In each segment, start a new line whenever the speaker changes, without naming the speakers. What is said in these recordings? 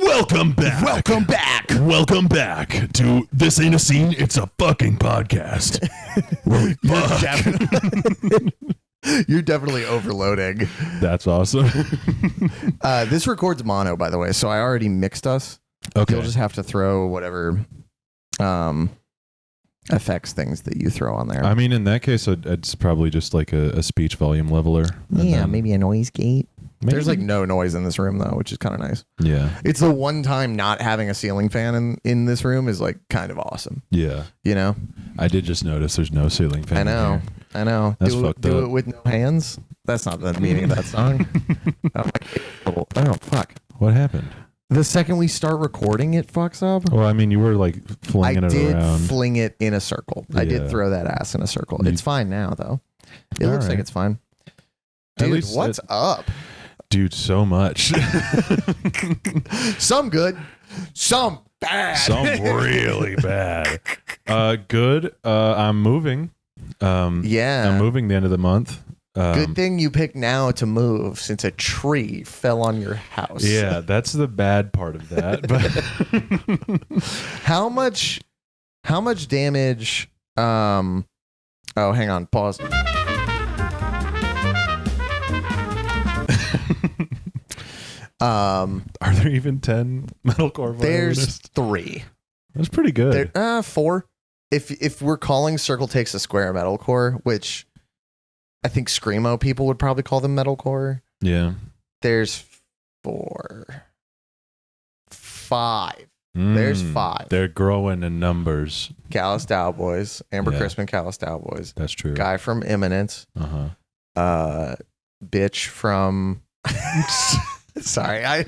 Welcome back.
Welcome back.
Welcome back to This Ain't a Scene, It's a Fucking Podcast.
You're definitely overloading.
That's awesome.
This records mono, by the way, so I already mixed us.
Okay.
You'll just have to throw whatever effects things that you throw on there.
I mean, in that case, it's probably just like a speech volume leveler.
Yeah, maybe a noise gate.
Maybe.
There's like no noise in this room, though, which is kind of nice.
Yeah.
It's the one time not having a ceiling fan in this room is like kind of awesome.
Yeah.
You know?
I did just notice there's no ceiling fan.
I know.
That's fucked up.
Do it with no hands? That's not the meaning of that song. Oh, fuck.
What happened?
The second we start recording, it fucks up.
Well, I mean, you were like flinging it around.
I did fling it in a circle. I did throw that ass in a circle. It's fine now, though. It looks like it's fine. Dude, what's up?
Dude, so much.
Some good, some bad.
Some really bad. Good. I'm moving.
Yeah.
I'm moving the end of the month.
Good thing you picked now to move since a tree fell on your house.
Yeah, that's the bad part of that. But
how much damage? Oh, hang on. Pause.
Are there even 10 metalcore violinists?
There's 3.
That's pretty good.
4. If we're calling Circle Takes a Square metalcore, which I think screamo people would probably call them metalcore.
Yeah.
There's 5. There's 5.
They're growing in numbers.
Callous Cowboys, Amber
Yeah.
Crispin, Callous Cowboys.
That's true.
Guy from Imminence. Bitch from. Sorry, I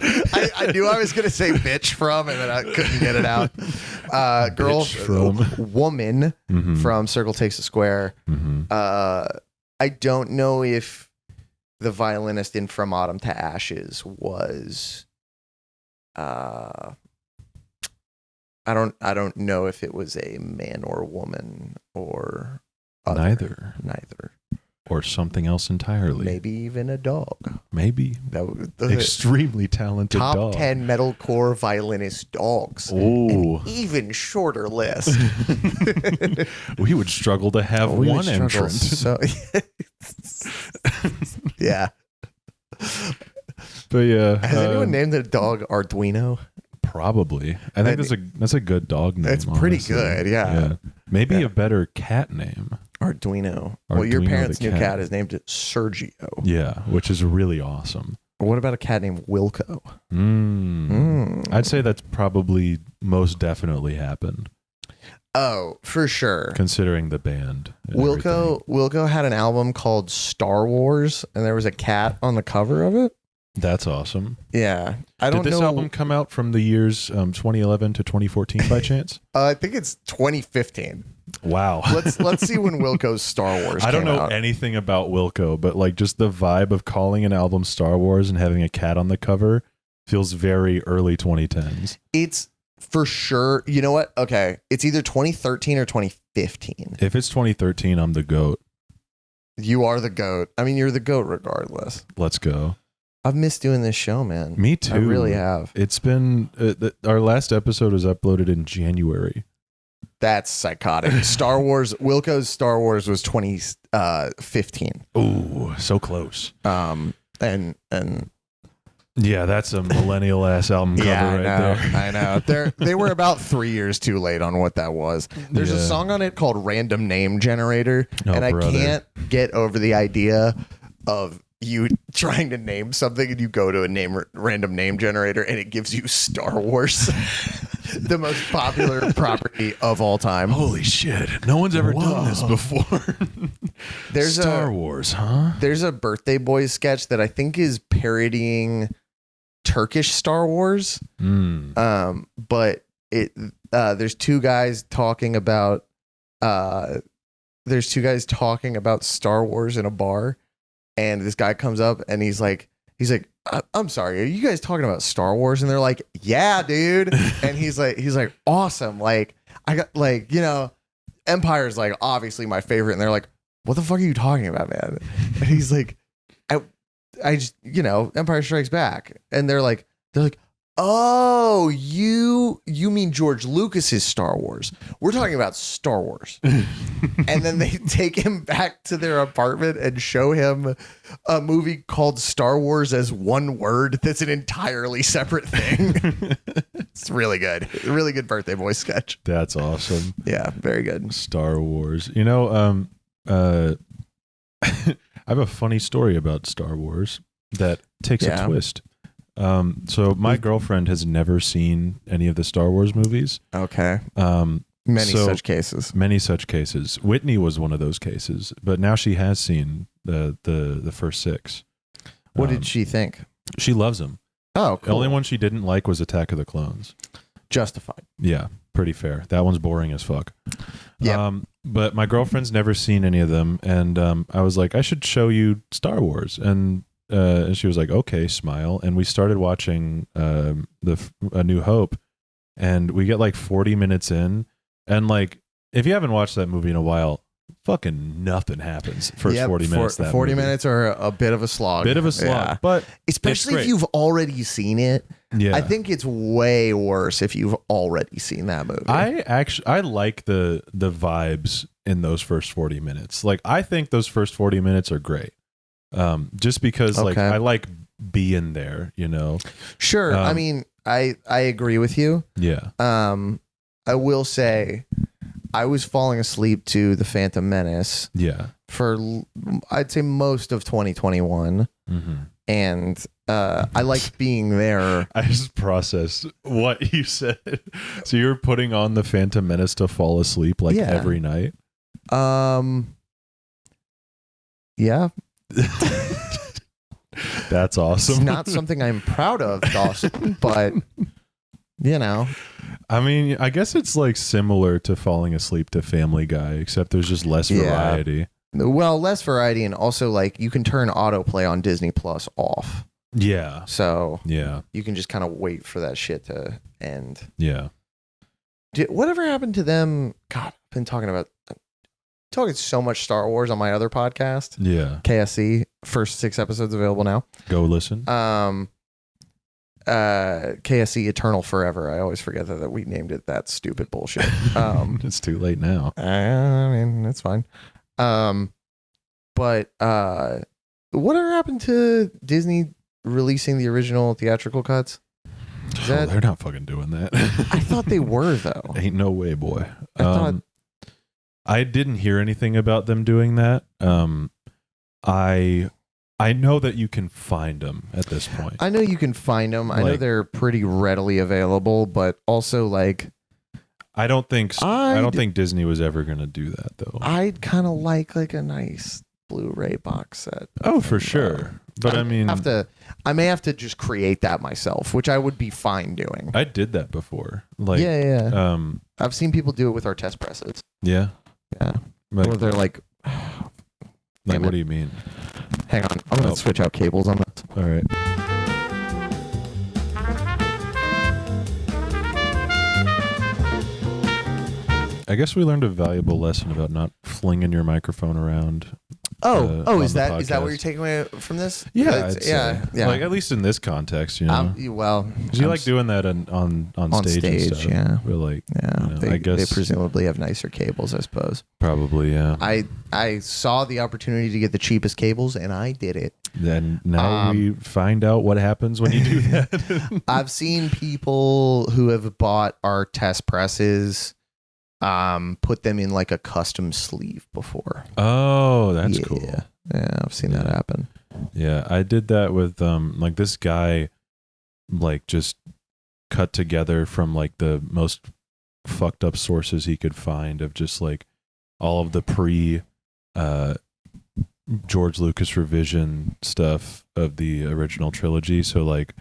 knew I was gonna say bitch from, and then I couldn't get it out. Girl from woman from Circle Takes a Square. I don't know if the violinist in From Autumn to Ashes was. I don't know if it was a man or a woman or
other.
Neither.
Or something else entirely.
Maybe even a dog.
Maybe. Extremely talented
top
dog.
10 metalcore violinist dogs.
Oh.
An even shorter list.
We would struggle to have one entrant.
So, yeah.
But yeah.
Has anyone named their dog Arduino?
Probably. I think that's a good dog name.
It's pretty good, yeah.
Maybe a better cat name.
Arduino. Well, your parents' new cat is named Sergio.
Yeah, which is really awesome.
What about a cat named Wilco?
I'd say that's probably most definitely happened.
Oh, for sure.
Considering the band.
Wilco had an album called Star Wars, and there was a cat on the cover of it.
That's awesome.
Yeah. I don't know.
Did this album come out from the years 2011 to 2014 by chance?
I think it's 2015.
Wow.
Let's see when Wilco's Star Wars
I don't know
out.
anything about Wilco, but like just the vibe of calling an album Star Wars and having a cat on the cover feels very early 2010s.
It's for sure. You know what? Okay. It's either 2013 or 2015.
If it's 2013, I'm the GOAT.
You are the GOAT. I mean, you're the GOAT regardless.
Let's go.
I've missed doing this show, man.
Me too.
I really have.
It's been our last episode was uploaded in January.
That's psychotic. Wilco's Star Wars was 2015.
Ooh, so close.
And
yeah, that's a millennial ass album cover there.
I know. They were about 3 years too late on what that was. There's a song on it called Random Name Generator, and I can't get over the idea of you trying to name something and you go to a random name generator and it gives you Star Wars, the most popular property of all time.
Holy shit. No one's ever done this before.
There's
Star Wars, huh?
There's a Birthday Boys sketch that I think is parodying Turkish Star Wars. But there's two guys talking about Star Wars in a bar. And this guy comes up and he's like, I'm sorry, are you guys talking about Star Wars? And they're like, yeah, dude. And he's like, awesome. Like, I got Empire's like obviously my favorite. And they're like, what the fuck are you talking about, man? And he's like, I just, Empire Strikes Back. And they're like, Oh, you mean George Lucas's Star Wars. We're talking about Star Wars. And then they take him back to their apartment and show him a movie called Star Wars as one word that's an entirely separate thing. It's really good. Really good birthday boy sketch.
That's awesome.
Yeah, very good.
Star Wars. You know, I have a funny story about Star Wars that takes a twist. So my girlfriend has never seen any of the Star Wars movies.
Okay. Many such cases.
Many such cases. Whitney was one of those cases, but now she has seen the first 6.
What did she think?
She loves them.
Oh, cool.
The only one she didn't like was Attack of the Clones.
Justified.
Yeah, pretty fair. That one's boring as fuck.
Yeah.
But my girlfriend's never seen any of them, and I was like, I should show you Star Wars, and she was like, okay, smile. And we started watching A New Hope, and we get like 40 minutes in, and like, if you haven't watched that movie in a while, fucking nothing happens first 40 minutes.
40 minutes are a bit of a slog.
But
especially if you've already seen it.
Yeah.
I think it's way worse if you've already seen that movie.
I like the vibes in those first 40 minutes. Like, I think those first 40 minutes are great. Just because like I like being there, you know.
Sure. I mean, I agree with you.
Yeah.
I will say I was falling asleep to The Phantom Menace.
Yeah.
For I'd say most of 2021. Mm-hmm. And I liked being there.
I just processed what you said. So you're putting on The Phantom Menace to fall asleep like every night?
Yeah.
That's awesome.
It's not something I'm proud of, Dawson, but you know.
I mean, I guess it's like similar to falling asleep to Family Guy, except there's just less variety.
Well, less variety, and also like you can turn autoplay on Disney Plus off.
Yeah.
So
yeah,
you can just kind of wait for that shit to end.
Yeah.
Whatever happened to them? God, I've been talking so much Star Wars on my other podcast.
Yeah.
KSC, first 6 episodes available now.
Go listen.
KSC Eternal Forever. I always forget that we named it that stupid bullshit.
It's too late now.
I mean, it's fine. But whatever happened to Disney releasing the original theatrical cuts?
They're not fucking doing that.
I thought they were, though.
Ain't no way, boy. I didn't hear anything about them doing that. I know that you can find them at this point.
I know you can find them. I know they're pretty readily available, but also like
I don't think Disney was ever going to do that, though.
I'd kind of like a nice Blu-ray box set.
Oh, for sure. But I mean,
I may have to just create that myself, which I would be fine doing.
I did that before. Like,
yeah. I've seen people do it with our test presses.
Yeah.
Yeah.
Like,
or they're like,
what do you mean?
Hang on, I'm gonna switch out cables on this.
All right. I guess we learned a valuable lesson about not flinging your microphone around.
Is that what you're taking away from this?
Yeah, yeah. Like at least in this context, you know.
Well,
you like doing that on stage and stuff.
Yeah.
But like,
yeah,
you know, I guess
they presumably have nicer cables, I suppose.
Probably, yeah.
I saw the opportunity to get the cheapest cables, and I did it.
Then now we find out what happens when you do that.
I've seen people who have bought our test presses. Put them in like a custom sleeve before.
Oh, that's cool.
Yeah, I've seen that happen.
Yeah, I did that with like this guy, like just cut together from like the most fucked up sources he could find of just like all of the George Lucas revision stuff of the original trilogy. So like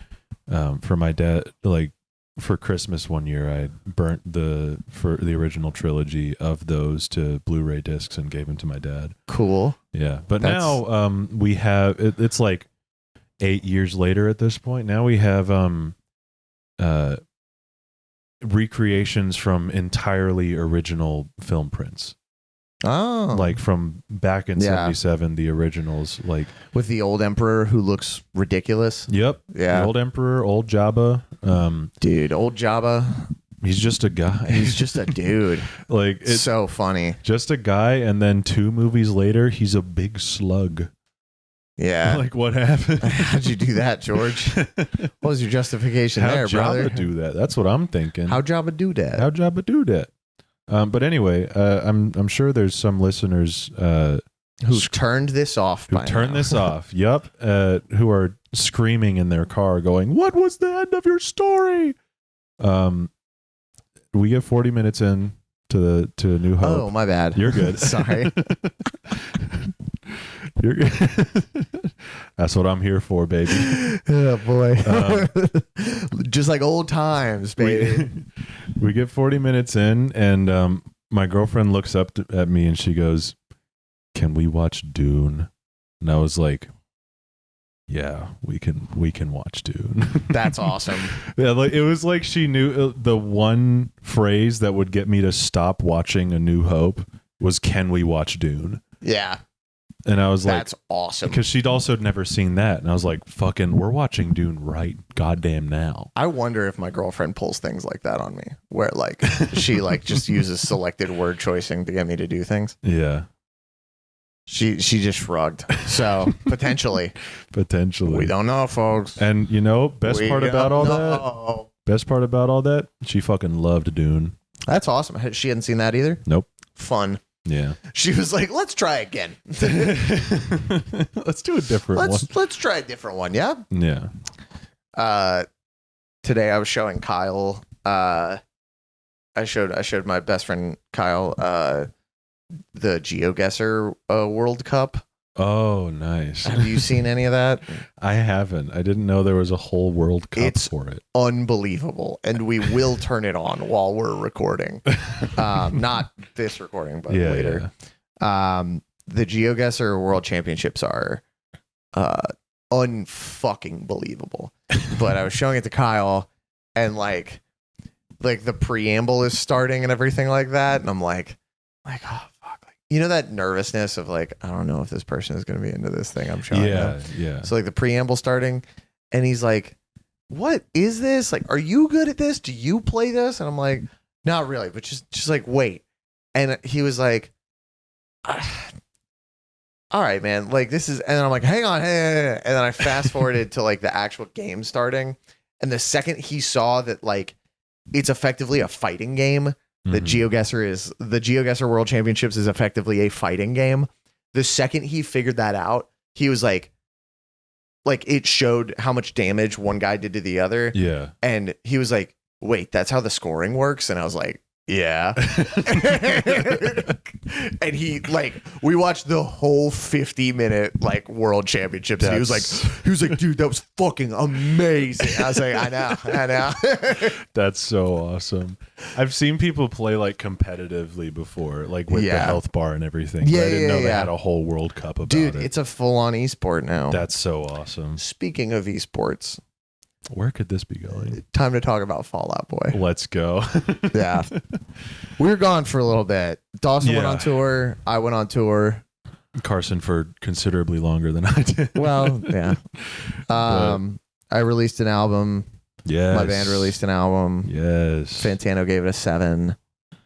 for my dad, like for Christmas one year, I burnt the original trilogy of those to Blu-ray discs and gave them to my dad.
Cool.
Yeah, but now we have it's like 8 years later at this point. Now we have recreations from entirely original film prints.
Oh,
like from back in 77, the originals. Like
with the old emperor who looks ridiculous.
Yep.
Yeah.
The old emperor, old Jabba.
Dude, old Jabba.
He's just a guy.
He's just a dude.
Like it's
so funny.
Just a guy, and then 2 movies later, he's a big slug.
Yeah.
Like what happened?
How'd you do that, George? What was your justification there, brother?
How'd Jabba do that? That's what I'm thinking.
How'd Jabba do that?
How'd Jabba do that? But anyway, I'm sure there's some listeners
who turned this off.
Who turned this off? Yup. Who are screaming in their car, going, "What was the end of your story?" We get 40 minutes in to New Hope.
Oh, my bad.
You're good.
Sorry.
You're good. That's what I'm here for, baby.
Oh boy. Just like old times, baby.
We get 40 minutes in, and my girlfriend looks up at me and she goes, "Can we watch Dune?" And I was like, "Yeah, we can watch Dune."
That's awesome.
Yeah, like it was like she knew the one phrase that would get me to stop watching A New Hope was, "Can we watch Dune?"
Yeah.
And I was like,
that's awesome.
Because she'd also never seen that. And I was like, fucking, we're watching Dune right goddamn now.
I wonder if my girlfriend pulls things like that on me, where like she like just uses selected word choicing to get me to do things.
Yeah.
She just shrugged. So potentially.
We
don't know, folks.
And best part about all that, she fucking loved Dune.
That's awesome. She hadn't seen that either?
Nope.
Fun.
Yeah.
She was like, let's try again.
Let's do a different one.
Let's try a different one. Yeah.
Yeah.
Today I was showing Kyle. I showed my best friend Kyle the GeoGuessr World Cup.
Oh, nice.
Have you seen any of that?
I haven't. I didn't know there was a whole World Cup for it.
Unbelievable. And we will turn it on while we're recording. Not this recording, but later. Yeah. The GeoGuessr World Championships are unfucking believable. But I was showing it to Kyle, and like the preamble is starting and everything like that, and I'm like, oh fuck. That nervousness of like, I don't know if this person is going to be into this thing I'm showing them.
Yeah.
So like the preamble starting, and he's like, what is this? Like, are you good at this? Do you play this? And I'm like, not really, but just like, wait. And he was like, all right, man, like this is, and then I'm like, hang on. And then I fast forwarded to like the actual game starting. And the second he saw that like it's effectively a fighting game, the GeoGuessr World Championships is effectively a fighting game. The second he figured that out, he was like it showed how much damage one guy did to the other.
Yeah.
And he was like, wait, that's how the scoring works? And I was like, yeah. And he we watched the whole 50-minute World Championships. And he was like, dude, that was fucking amazing. I was like, I know.
That's so awesome. I've seen people play competitively before, with the health bar and everything.
Yeah,
I didn't know they had a whole World Cup about it.
Dude, it's a full-on esport now.
That's so awesome.
Speaking of esports,
where could this be going?
Time to talk about Fall Out Boy.
Let's go.
Yeah. We were gone for a little bit. Dawson went on tour. I went on tour.
Carson for considerably longer than I did.
Well, yeah. I released an album.
Yes.
My band released an album.
Yes.
Fantano gave it a 7.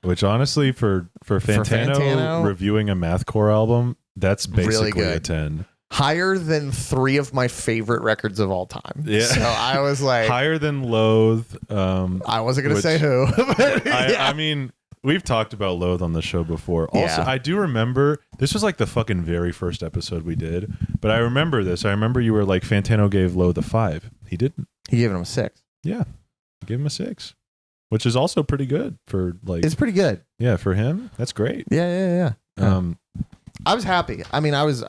Which honestly, for Fantano reviewing a mathcore album, that's basically
really
a 10.
Higher than 3 of my favorite records of all time.
Yeah.
So I was like,
higher than Loathe.
I wasn't going to say who.
I mean, we've talked about Loathe on the show before. Also, I do remember, this was the fucking very first episode we did, but I remember this. I remember you were like, Fantano gave Loathe a 5. He didn't.
He gave him a 6.
Yeah. He gave him a 6, which is also pretty good for
It's pretty good.
Yeah, for him. That's great.
Yeah. I was happy. I mean, I was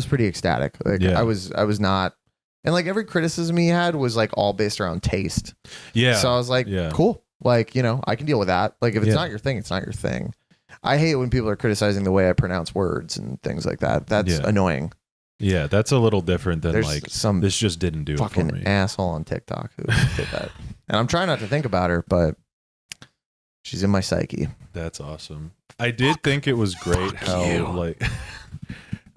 pretty ecstatic. I was not, and every criticism he had was all based around taste.
Yeah.
So I was like, cool. I can deal with that. If it's not your thing, it's not your thing. I hate when people are criticizing the way I pronounce words and things like that. That's annoying.
Yeah, that's a little different than
some
this just didn't do it for me.
Fucking asshole on TikTok who did that. And I'm trying not to think about her, but She's in my psyche.
That's awesome. I did think it was great how like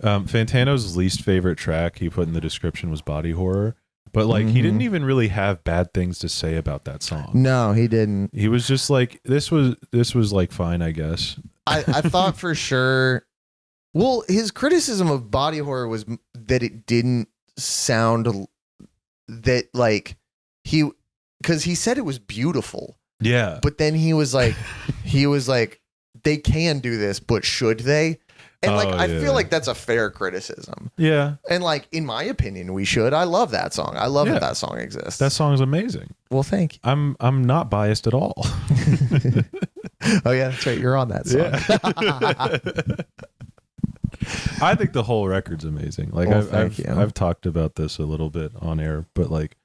Fantano's least favorite track he put in the description was Body Horror, but like he didn't even really have bad things to say about that song.
No, he didn't.
He was just like, this was like fine, I guess.
I thought for sure. Well, his criticism of Body Horror was that it didn't sound that like because he said it was beautiful.
Yeah.
But then he was like, they can do this, but should they? And like, I feel like that's a fair criticism.
Yeah.
And like, in my opinion, we should. I love that song. I love that song exists.
That song is amazing.
Well, thank you.
I'm not biased at all.
Oh yeah, that's right. You're on that song.
Yeah. I think the whole record's amazing. Like I've talked about this a little bit on air, but like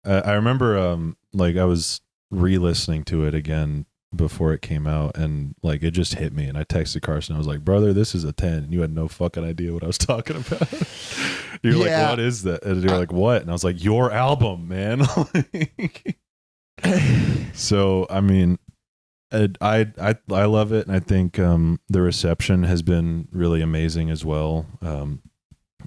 I remember like I was re-listening to it again before it came out, and like it just hit me, and I texted Carson. I was like, brother, this is a 10, and you had no fucking idea what I was talking about. You're like, what is that? And you're like, what? And I was like, your album, man. So I mean, I love it, and I think the reception has been really amazing as well.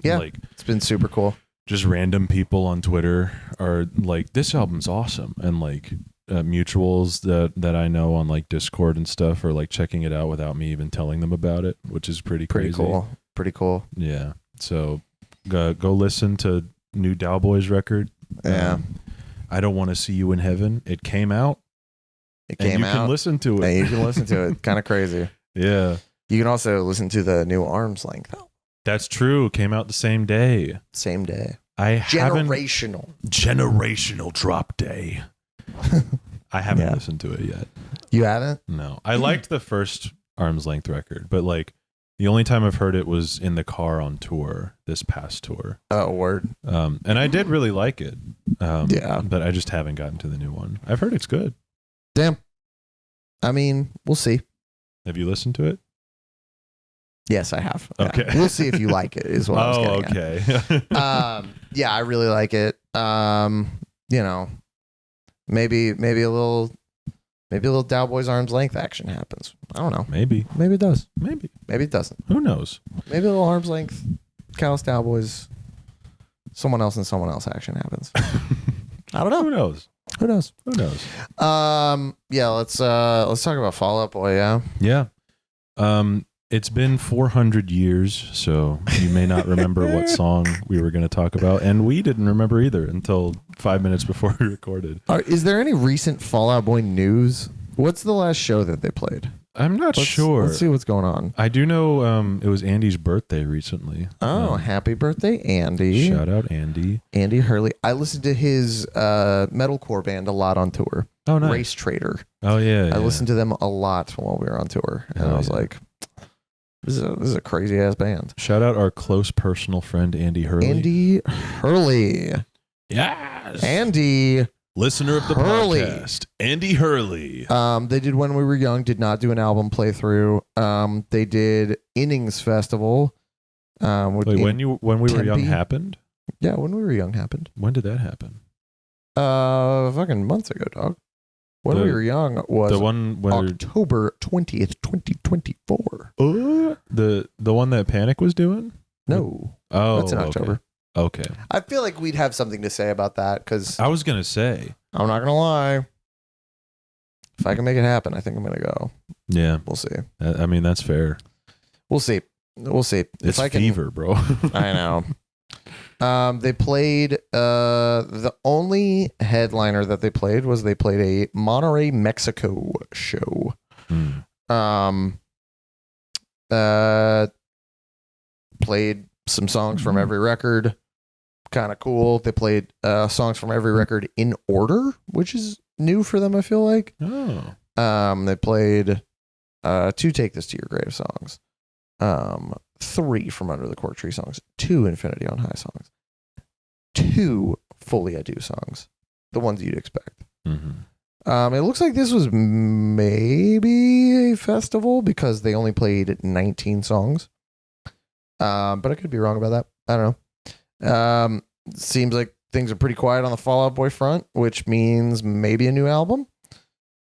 Like it's been super cool.
Just random people on Twitter are like, this album's awesome, and like mutuals that I know on like Discord and stuff are like checking it out without me even telling them about it, which is pretty crazy.
Pretty cool.
Yeah. So go listen to new Dowboys record.
Yeah.
I Don't Want to See You in Heaven. It came out.
You can
listen to it.
And you can listen to it. Kind of crazy.
Yeah.
You can also listen to the new Arm's Length album.
That's true. Came out the same day.
Same day.
Generational drop day. I haven't listened to it yet.
You haven't?
No. I liked the first Arm's Length record, but like the only time I've heard it was in the car on tour, this past tour.
Oh, word.
And I did really like it.
Yeah.
But I just haven't gotten to the new one. I've heard it's good.
Damn. I mean, we'll see.
Have you listened to it?
Yes, I have.
Okay.
Yeah. We'll see if you like it is what I was getting
at.
Yeah, I really like it. You know, maybe a little Dowboys Arm's Length action happens. I don't know.
Maybe
it does.
Maybe
it doesn't.
Who knows?
Maybe a little Arm's Length Callous Dowboys, someone else action happens. I don't know.
Who knows?
Yeah, let's talk about Fall Out Boy.
Yeah. It's been 400 years, so you may not remember what song we were going to talk about, and we didn't remember either until 5 minutes before we recorded.
Is there any recent Fall Out Boy news? What's the last show that they played?
I'm not sure.
Let's see what's going on.
I do know it was Andy's birthday recently.
Oh, happy birthday, Andy.
Shout out Andy.
Andy Hurley. I listened to his metalcore band a lot on tour.
Oh, nice.
Race Trader.
Oh, yeah.
I listened to them a lot while we were on tour, and I was like, this is a crazy ass band.
Shout out our close personal friend Andy Hurley.
Andy Hurley.
Yes.
Andy.
Listener of the podcast. Andy Hurley.
They did When We Were Young, did not do an album playthrough. They did Innings Festival.
Wait, when we were young happened?
Yeah, When We Were Young happened.
When did that happen?
Fucking months ago, dog. When We Were Young was
the one
October 20th, 2024.
The one that Panic was doing?
No.
Oh,
that's in October.
Okay.
I feel like we'd have something to say about that because
I was going to say.
I'm not going to lie. If I can make it happen, I think I'm going to go.
Yeah.
We'll see.
I mean, that's fair.
We'll see.
It's fever, bro.
I know. They played, the only headliner that they played was a Monterrey, Mexico show. Played some songs from every record. Kind of cool. They played songs from every record in order, which is new for them, I feel like.
Oh.
They played 2 Take This to Your Grave songs. 3 from Under the Cork Tree songs. 2 Infinity on High songs. 2 Fully I Do songs. The ones you'd expect.
Mm-hmm.
It looks like this was maybe a festival because they only played 19 songs. But I could be wrong about that. I don't know. Seems like things are pretty quiet on the Fall Out Boy front, which means maybe a new album.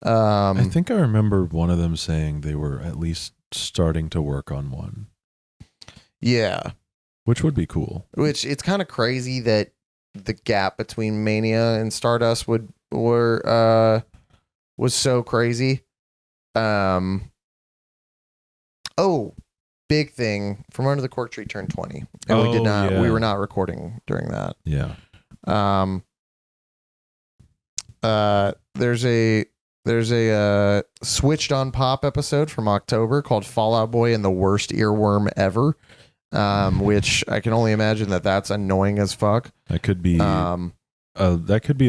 I think I remember one of them saying they were at least starting to work on one.
Yeah.
Which would be cool.
Which it's kind of crazy that the gap between Mania and Stardust was so crazy. Big thing, From Under the Cork Tree turned 20. And we were not recording during that.
Yeah.
There's a Switched on Pop episode from October called Fall Out Boy and the Worst Earworm Ever. Which I can only imagine that's annoying as fuck.
That could be a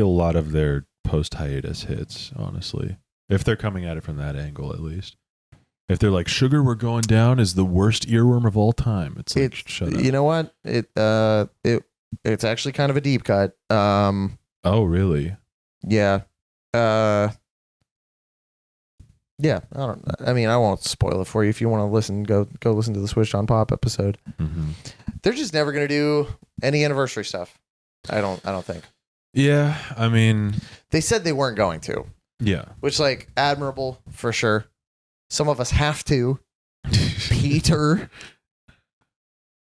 lot of their post hiatus hits, honestly. If they're coming at it from that angle, at least. If they're like, Sugar We're Going Down is the worst earworm of all time. It's like, shut up.
You know what? It's actually kind of a deep cut.
Oh, really?
Yeah. Yeah, I won't spoil it for you. If you want to listen, go listen to the Switched on Pop episode.
Mm-hmm.
They're just never going to do any anniversary stuff. I don't think.
Yeah, I mean,
they said they weren't going to.
Yeah.
Which, like, admirable for sure. Some of us have to. Peter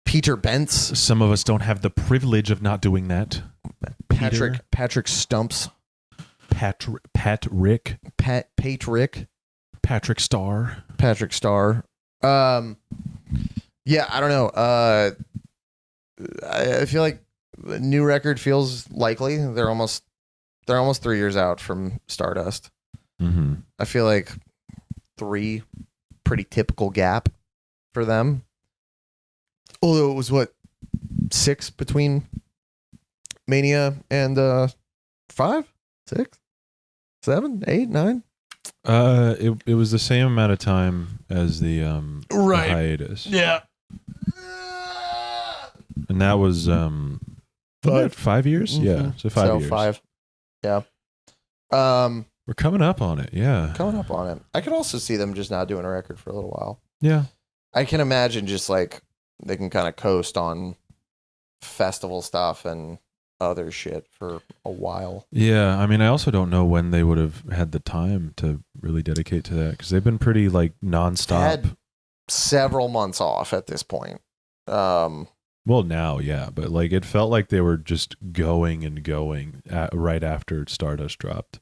Bentz.
Some of us don't have the privilege of not doing that.
Patrick Stumps.
Patrick Starr.
Yeah, I don't know. I feel like the new record feels likely. They're almost 3 years out from Stardust.
Mm-hmm.
I feel like 3 pretty typical gap for them. Although it was 6 between Mania and 5, 6, 7, 8, 9.
It was the same amount of time as the hiatus.
Yeah.
And that was 5 years?
Mm-hmm.
Yeah. So 5 years.
5. Yeah.
We're coming up on it. Yeah.
I could also see them just not doing a record for a little while.
Yeah.
I can imagine just like they can kind of coast on festival stuff and other shit for a while.
Yeah, I mean, I also don't know when they would have had the time to really dedicate to that, because they've been pretty like nonstop.
Had several months off at this point.
Well, now, yeah, but like it felt like they were just going right after Stardust dropped.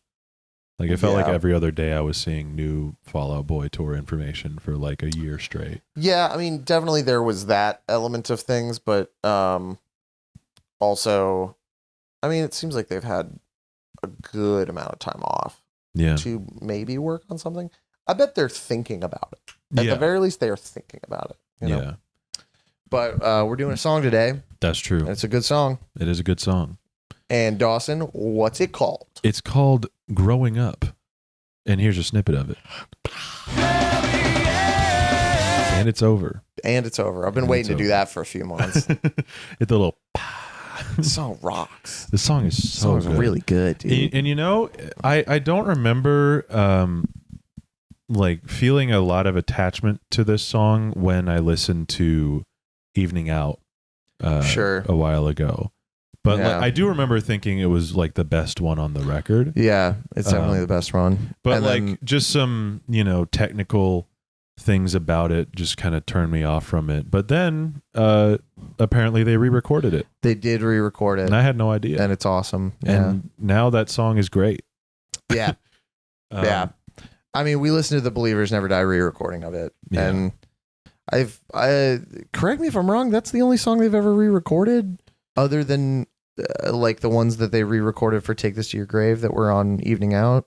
Like it felt like every other day I was seeing new Fall Out Boy tour information for like a year straight.
Yeah, I mean, definitely there was that element of things, but also, I mean, it seems like they've had a good amount of time off to maybe work on something. I bet they're thinking about it. At the very least, they are thinking about it. You know? Yeah. But we're doing a song today.
That's true.
And it's a good song.
It is a good song.
And Dawson, what's it called?
It's called Growing Up. And here's a snippet of it. And it's over.
I've been waiting to do that for a few months.
It's a little...
The song rocks.
The song is so good.
Really good, dude.
And you know, I don't remember like feeling a lot of attachment to this song when I listened to Evening Out a while ago. But like, I do remember thinking it was like the best one on the record.
Yeah, it's definitely the best one.
But like just some, technical things about it just kind of turned me off from it. But then apparently they re-recorded it.
They did re-record it.
And I had no idea.
And it's awesome. Yeah.
And now that song is great.
Yeah. Yeah. I mean, we listened to the Believers Never Die re-recording of it. Yeah. And I correct me if I'm wrong, that's the only song they've ever re-recorded other than like the ones that they re-recorded for Take This to Your Grave that were on Evening Out.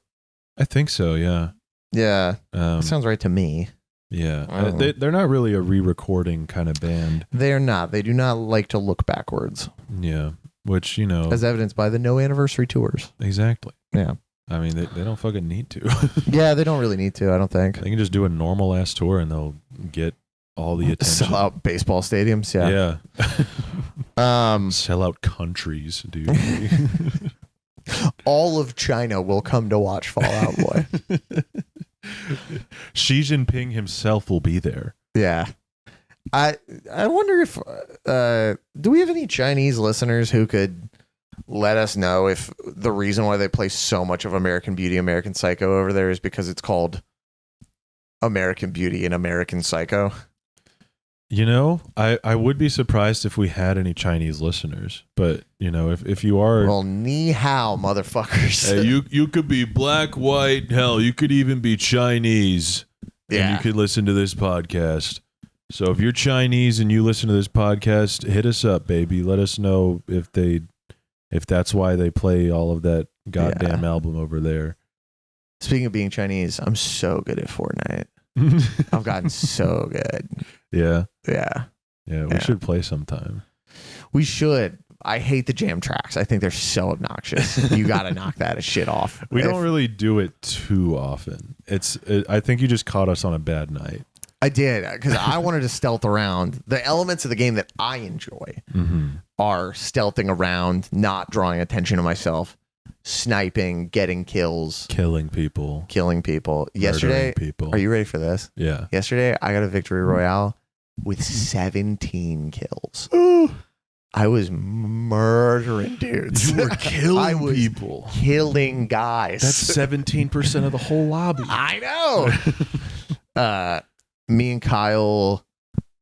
I think so, yeah.
Yeah. That sounds right to me.
Yeah. They're not really a re-recording kind of band.
They're not. They do not like to look backwards.
Yeah. Which, as
evidenced by the no anniversary tours.
Exactly.
Yeah.
I mean, they don't fucking need to.
Yeah, they don't really need to, I don't think.
They can just do a normal ass tour and they'll get all the attention.
Sell out baseball stadiums,
yeah. Sell out countries, dude.
All of China will come to watch Fall Out Boy.
Xi Jinping himself will be there.
Yeah. I wonder if do we have any Chinese listeners who could let us know if the reason why they play so much of American Beauty, American Psycho over there is because it's called American Beauty and American Psycho.
You know, I would be surprised if we had any Chinese listeners, but you know, if you are,
well, ni hao, motherfuckers.
you could be black, white, hell, you could even be Chinese, and you could listen to this podcast. So if you're Chinese and you listen to this podcast, hit us up, baby. Let us know if that's why they play all of that goddamn album over there.
Speaking of being Chinese, I'm so good at Fortnite. I've gotten so good.
Yeah.
Yeah.
Yeah. We should play sometime.
We should. I hate the jam tracks. I think they're so obnoxious. You got to knock that shit off.
We don't really do it too often. I think you just caught us on a bad night.
I did, because I wanted to stealth around. The elements of the game that I enjoy are stealthing around, not drawing attention to myself, sniping, getting kills,
killing people.
Yesterday,
people.
Are you ready for this?
Yeah.
Yesterday, I got a victory royale with 17 kills. I was murdering dudes.
You were killing people.
Killing guys.
That's 17% of the whole lobby.
I know. Me and Kyle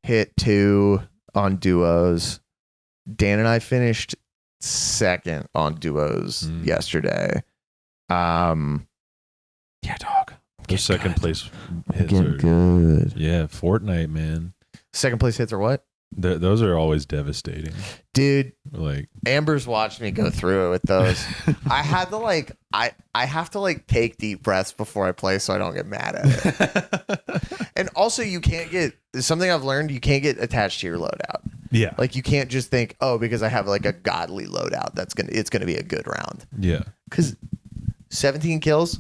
hit 2 on duos. Dan and I finished second on duos yesterday. Yeah, dog.
The second place hits
are good.
Yeah, Fortnite, man.
Second place hits are what?
Those are always devastating,
dude.
Like
Amber's watched me go through it with those. I had to I have to take deep breaths before I play so I don't get mad at it. And also, you can't get something I've learned. You can't get attached to your loadout.
Yeah,
you can't just think, oh, because I have a godly loadout, it's gonna be a good round.
Yeah,
because 17 kills,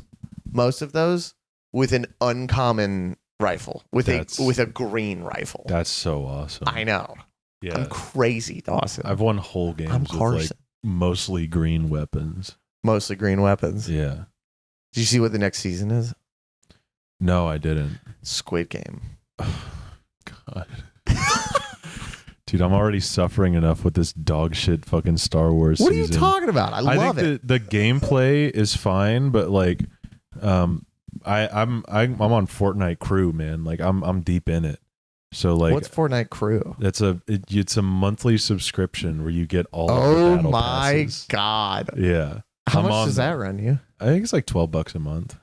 most of those with an uncommon rifle, with a green rifle.
That's so awesome.
I know.
Yeah,
I'm crazy, Dawson.
I've won whole games with mostly green weapons.
Mostly green weapons.
Yeah.
Did you see what the next season is?
No, I didn't.
Squid Game.
God. Dude, I'm already suffering enough with this dog shit fucking Star Wars season.
What are you talking about? I love
it. The gameplay is fine, but I'm on Fortnite crew, man. I'm deep in it. So what's
Fortnite crew?
It's a monthly subscription where you get all of the battle passes.
God.
Yeah.
How much does that run you?
I think it's $12 a month.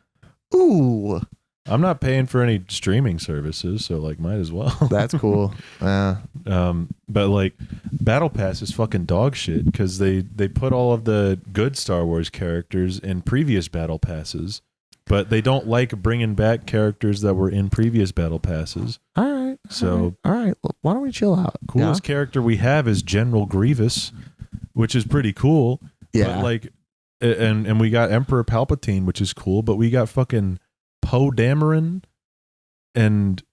Ooh.
I'm not paying for any streaming services, so might as well.
That's cool.
But battle pass is fucking dog shit because they put all of the good Star Wars characters in previous battle passes. But they don't like bringing back characters that were in previous battle passes.
All right.
So,
all right. Well, why don't we chill out?
Coolest character we have is General Grievous, which is pretty cool.
Yeah.
But and we got Emperor Palpatine, which is cool. But we got fucking Poe Dameron and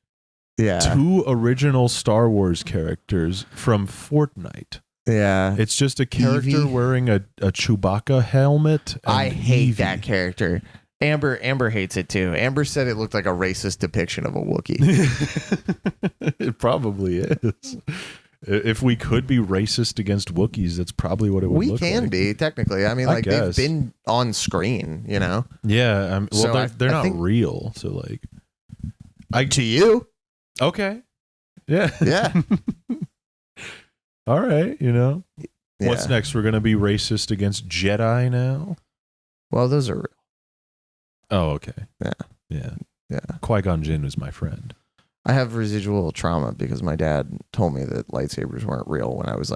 2 original Star Wars characters from Fortnite.
Yeah.
It's just a character wearing a Chewbacca helmet.
I hate that character. Amber hates it too. Amber said it looked like a racist depiction of a Wookiee.
It probably is. If we could be racist against Wookiees, that's probably what it would look like.
We can be, technically. I mean, they've been on screen, you know?
Yeah. They're not real. So,
to you.
Okay. Yeah.
Yeah.
All right. Yeah. What's next? We're going to be racist against Jedi now?
Well, those are real.
Oh, okay.
Yeah.
Qui-Gon Jinn was my friend.
I have residual trauma because my dad told me that lightsabers weren't real when I was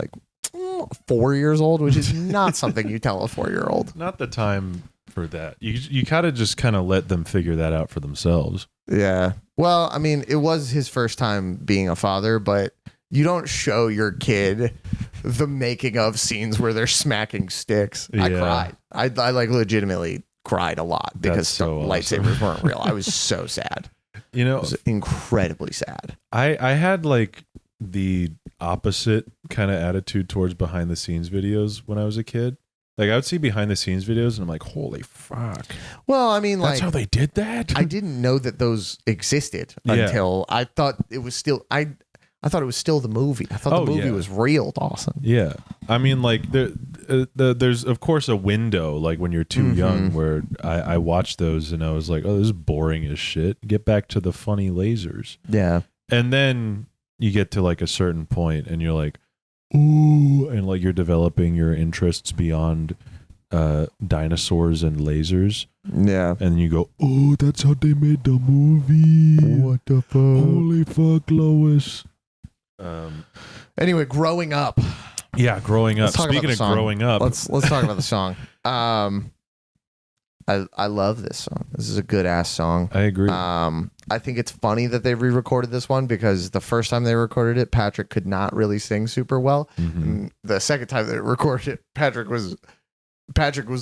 4 years old, which is not something you tell a 4-year-old.
Not the time for that. You gotta just kind of let them figure that out for themselves.
Yeah. Well, I mean, it was his first time being a father, but you don't show your kid the making of scenes where they're smacking sticks. Yeah. I cried. I legitimately cried a lot because lightsabers weren't real. I was so sad.
It
was incredibly sad.
I had the opposite kind of attitude towards behind the scenes videos when I was a kid. I would see behind the scenes videos and I'm like, holy fuck.
Well, I mean,
that's how they did that?
I didn't know that those existed until I thought it was still I thought it was still the movie. I thought the movie was real, Dawson.
Yeah. I mean, like, there's, of course, a window, like, when you're too young, where I watched those and I was like, oh, this is boring as shit. Get back to the funny lasers.
Yeah.
And then you get to, like, a certain point and you're like, ooh, and, like, you're developing your interests beyond dinosaurs and lasers.
Yeah.
And you go, oh, that's how they made the movie.
What the fuck?
Holy fuck, Lois.
Anyway, growing up.
Yeah, growing up. Speaking of growing up,
let's talk about the song. I love this song. This is a good ass song.
I agree.
I think it's funny that they re-recorded this one because the first time they recorded it, Patrick could not really sing super well. And the second time they recorded it, Patrick was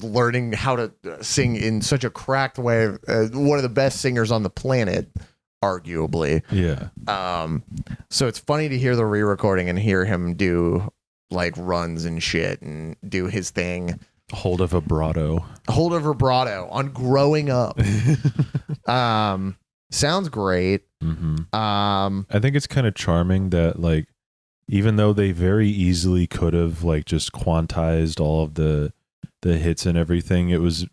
learning how to sing in such a cracked way. One of the best singers on the planet, arguably.
Yeah.
So it's funny to hear the re-recording and hear him do like runs and shit and do his thing.
Hold of vibrato
on growing up. Sounds great.
I think it's kind of charming that, like, even though they very easily could have, like, just quantized all of the hits and everything,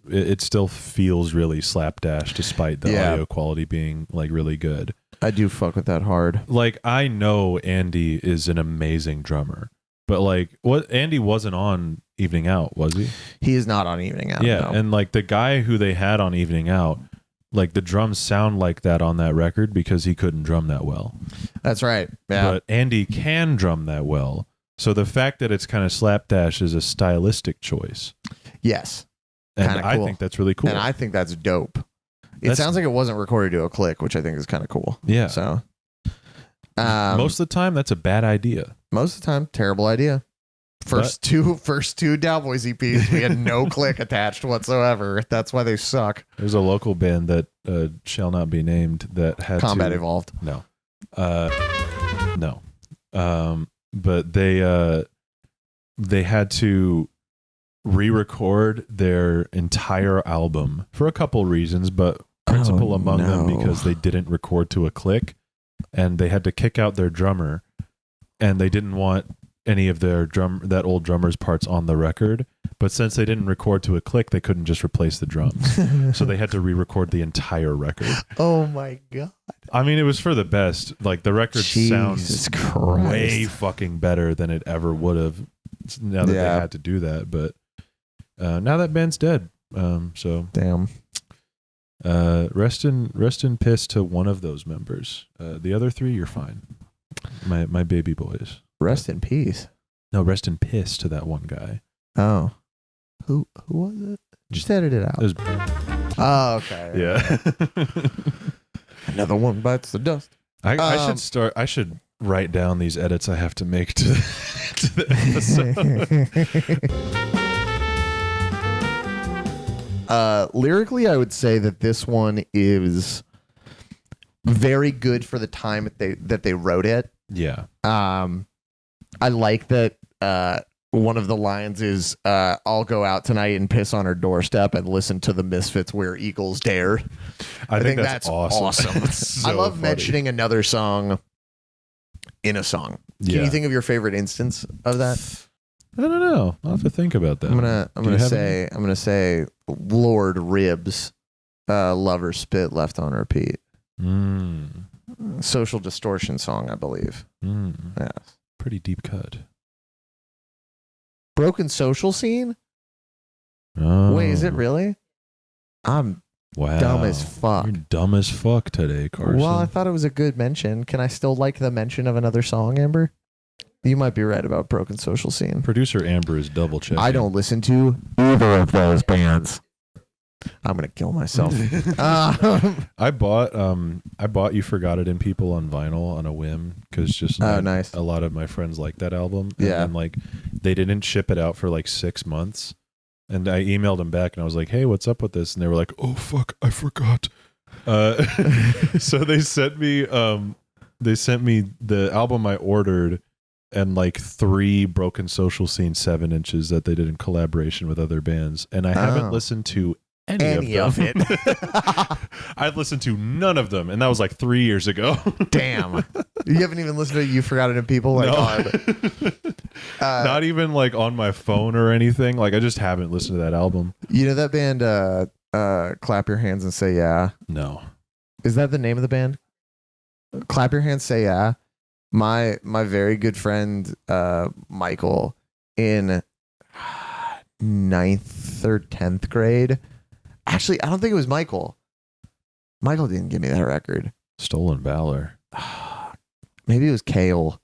it still feels really slapdash despite the audio quality being, like, really good.
I do fuck with that hard.
Like, I know Andy is an amazing drummer, but, like, Andy wasn't on Evening Out, was he?
He is not on Evening Out.
Yeah,
no.
and, like, the guy who they had on Evening Out, like, the drums sound like that on that record because he couldn't drum that well.
That's right. Yeah.
But Andy can drum that well. So the fact that it's kind of slapdash is a stylistic choice.
Yes.
And
kinda
I
cool.
think that's really cool.
And I think that's dope. It sounds like it wasn't recorded to a click, which I think is kind of cool.
Yeah.
So
most of the time, that's a bad idea.
Most of the time, terrible idea. First two Dowboys EPs, we had no click attached whatsoever. That's why they suck.
There's a local band that shall not be named that had
Combat Evolved.
No. No. But they had to re-record their entire album for a couple reasons, but principal among them because they didn't record to a click, and they had to kick out their drummer, and they didn't want any of that old drummer's parts on the record. But since they didn't record to a click, they couldn't just replace the drums. So they had to re-record the entire record.
Oh my God.
I mean, it was for the best. Like, the record sounds
Christ.
way fucking better than it ever would have now that they had to do that. But now that band's dead. So
damn.
Rest in piss to one of those members. The other three, you're fine. My baby boys.
Rest in peace.
No, rest in piss to that one guy.
Oh. Who was it? Just edit it out. Oh, okay.
Yeah.
Another one bites the dust.
I should write down these edits I have to make to the
episode. Lyrically, I would say that this one is very good for the time that they wrote it.
Yeah.
I like that one of the lines is I'll go out tonight and piss on her doorstep and listen to the Misfits Where Eagles Dare.
I think that's awesome.
So I love mentioning another song in a song. Can you think of your favorite instance of that?
I don't know. I'll have to think about that.
I'm gonna say Lord Ribs, Lover Spit Left on Repeat. Social Distortion song, I believe. Yes.
Pretty deep cut.
Broken Social Scene?
Oh.
Wait, is it really? I'm dumb as fuck.
You're dumb as fuck today, Carson.
Well, I thought it was a good mention. Can I still like the mention of another song, Amber? You might be right about Broken Social Scene.
Producer Amber is double checking.
I don't listen to either of those bands. I'm gonna kill myself.
I bought You Forgot It in People on vinyl on a whim because just
nice.
A lot of my friends like that album.
Yeah.
And like they didn't ship it out for like 6 months, and I emailed them back and I was like, "Hey, what's up with this?" And they were like, "Oh fuck, I forgot." So they sent me the album I ordered and like 3 Broken Social Scene 7-inches that they did in collaboration with other bands, and I haven't listened to any of it. I've listened to none of them, and that was like 3 years ago.
Damn. You haven't even listened to You Forgotten in People? Like,
no. Not even like on my phone or anything. Like I just haven't listened to that album.
You know that band, Clap Your Hands and Say Yeah?
No.
Is that the name of the band? Clap Your Hands, Say Yeah. My very good friend, Michael, in 9th or 10th grade. Actually, I don't think it was Michael. Michael didn't give me that record.
Stolen Valor.
Maybe it was Kale.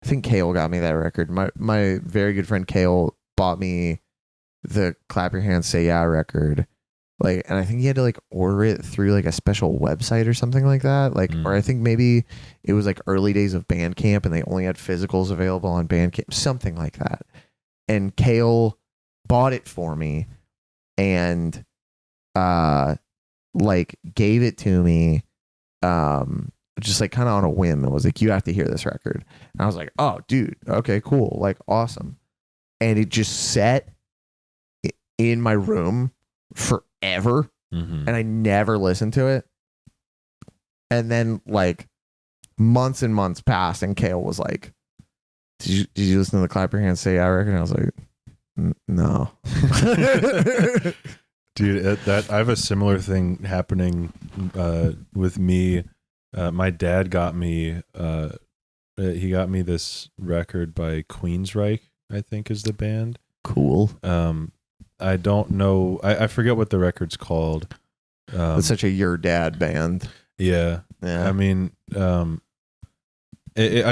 I think Kale got me that record. My very good friend Kale bought me the Clap Your Hands, Say Yeah record. Like, and I think he had to like order it through like a special website or something like that. Like, or I think maybe it was like early days of Bandcamp and they only had physicals available on Bandcamp, something like that. And Kale bought it for me and like gave it to me just like kind of on a whim and was like, you have to hear this record. And I was like, oh dude, okay, cool, like awesome. And it just sat in my room forever, and I never listened to it. And then like months and months passed and Kale was like, did you listen to the Clap Your Hands, Say Yeah record? And I was like, no.
Dude, that I have a similar thing happening with me. My dad got me he got me this record by Queensryche, I think is the band.
Cool.
I don't know. I forget what the record's called.
It's such a your dad band.
Yeah. I mean, I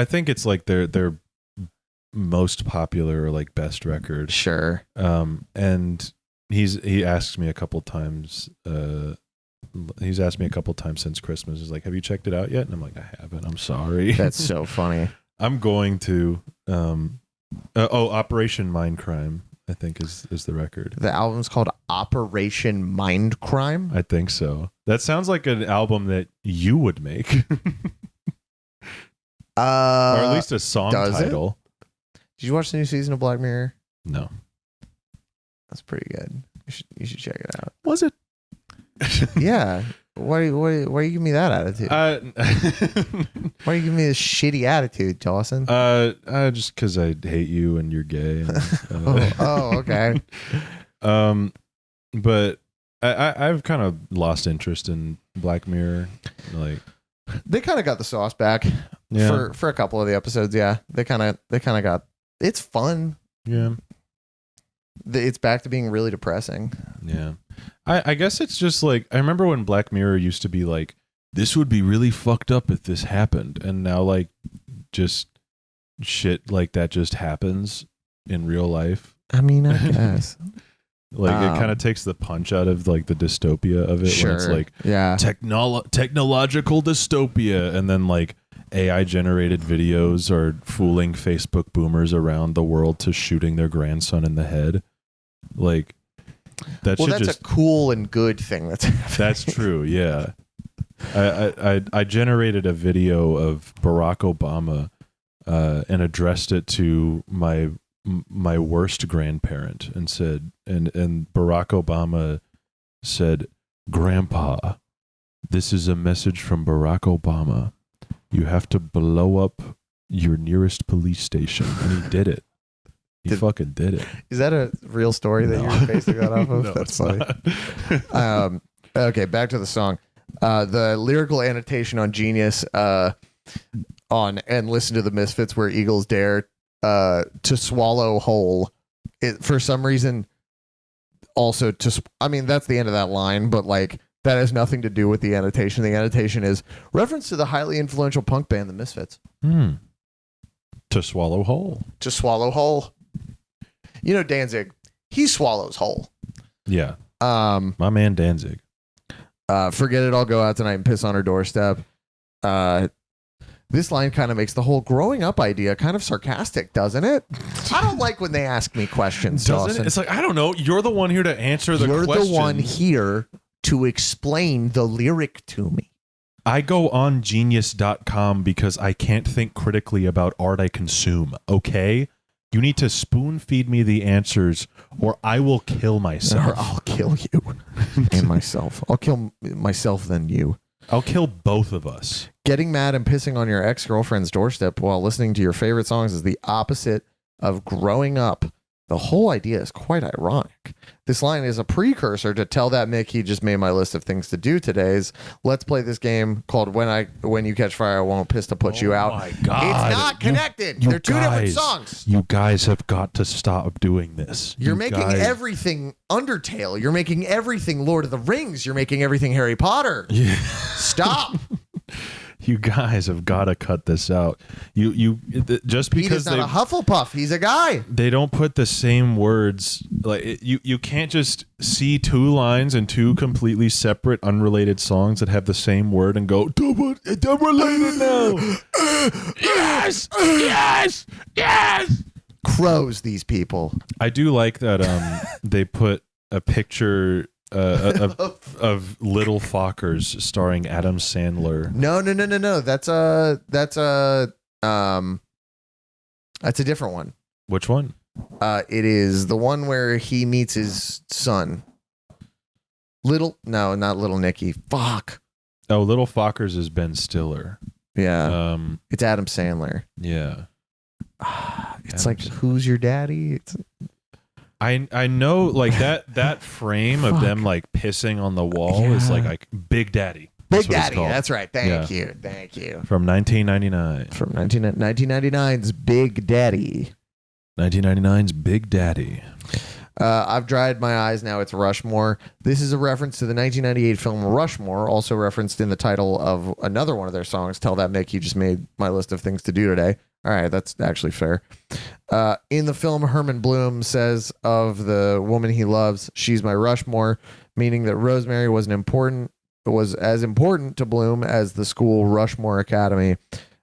think it's like their most popular or like best record.
Sure.
And he asks me a couple times. He's asked me a couple times since Christmas. He's like, "Have you checked it out yet?" And I'm like, "I haven't. I'm sorry."
That's so funny.
I'm going to. Operation Mindcrime, I think is the record.
The album's called Operation Mindcrime?
I think so. That sounds like an album that you would make. Or at least a song title.
Did you watch the new season of Black Mirror?
No.
That's pretty good. You should check it out.
Was it?
Yeah. Why you giving me that attitude? Why are you giving me this shitty attitude, Dawson?
Just because I hate you and you're gay. And,
okay.
But I've kind of lost interest in Black Mirror. Like,
they kind of got the sauce back for a couple of the episodes. Yeah, they kind of got. It's fun.
Yeah.
It's back to being really depressing.
Yeah. I guess it's just like, I remember when Black Mirror used to be like, this would be really fucked up if this happened. And now like just shit like that just happens in real life.
I mean, I guess.
Like it kind of takes the punch out of like the dystopia of it.
Sure.
When it's like technological dystopia. And then like AI generated videos are fooling Facebook boomers around the world to shooting their grandson in the head. Like, that's
a cool and good thing that's happening.
That's true. Yeah. I generated a video of Barack Obama and addressed it to my worst grandparent and said, and Barack Obama said, "Grandpa, this is a message from Barack Obama. You have to blow up your nearest police station." And he did it. He fucking did it.
Is that a real story that you're basing that off of?
No,
that's funny. Okay, back to the song. The lyrical annotation on Genius on And Listen to the Misfits Where Eagles Dare to swallow whole. It, for some reason, also I mean, that's the end of that line, but like that has nothing to do with the annotation. The annotation is reference to the highly influential punk band, the Misfits.
To swallow whole.
To swallow whole. You know Danzig, he swallows whole.
Yeah. My man Danzig.
Forget it, I'll go out tonight and piss on her doorstep. This line kind of makes the whole growing up idea kind of sarcastic, doesn't it? I don't like when they ask me questions, Dawson.
It's like, I don't know. You're the one here to answer the question.
You're the one here to explain the lyric to me.
I go on genius.com because I can't think critically about art I consume, okay? You need to spoon feed me the answers or I will kill myself.
Or I'll kill you and myself. I'll kill myself then you.
I'll kill both of us.
Getting mad and pissing on your ex-girlfriend's doorstep while listening to your favorite songs is the opposite of growing up. The whole idea is quite ironic. This line is a precursor to Tell That Mick He Just Made My List of Things to Do Today's Let's Play This Game called When You Catch Fire I Won't Piss to Put You Out.
Oh my God.
It's not connected. They're two different songs.
You guys have got to stop doing this.
You're making everything Undertale. You're making everything Lord of the Rings. You're making everything Harry Potter.
Yeah.
Stop.
You guys have got to cut this out. You just because
Peter's not a Hufflepuff. He's a guy.
They don't put the same words. Like you can't just see two lines in two completely separate, unrelated songs that have the same word and go, they're related now. Yes, yes, yes.
Crows, these people.
I do like that. They put a picture. Of Little Fockers starring Adam Sandler.
No. That's a different one.
Which one?
It is the one where he meets his son. Not Little Nicky. Fuck.
Oh, Little Fockers is Ben Stiller.
Yeah. It's Adam Sandler.
Yeah.
It's Adam like, who's your daddy? It's...
I know, like that frame of them like pissing on the wall is like Big Daddy.
Big Daddy. That's right. Thank you.
From 1999.
From 1999's Big Daddy.
1999's Big Daddy.
I've dried my eyes. Now it's Rushmore. This is a reference to the 1998 film Rushmore, also referenced in the title of another one of their songs, Tell That Mick You Just Made My List of Things to Do Today. All right, that's actually fair. In the film, Herman Bloom says of the woman he loves, she's my Rushmore, meaning that Rosemary was as important to Bloom as the school Rushmore Academy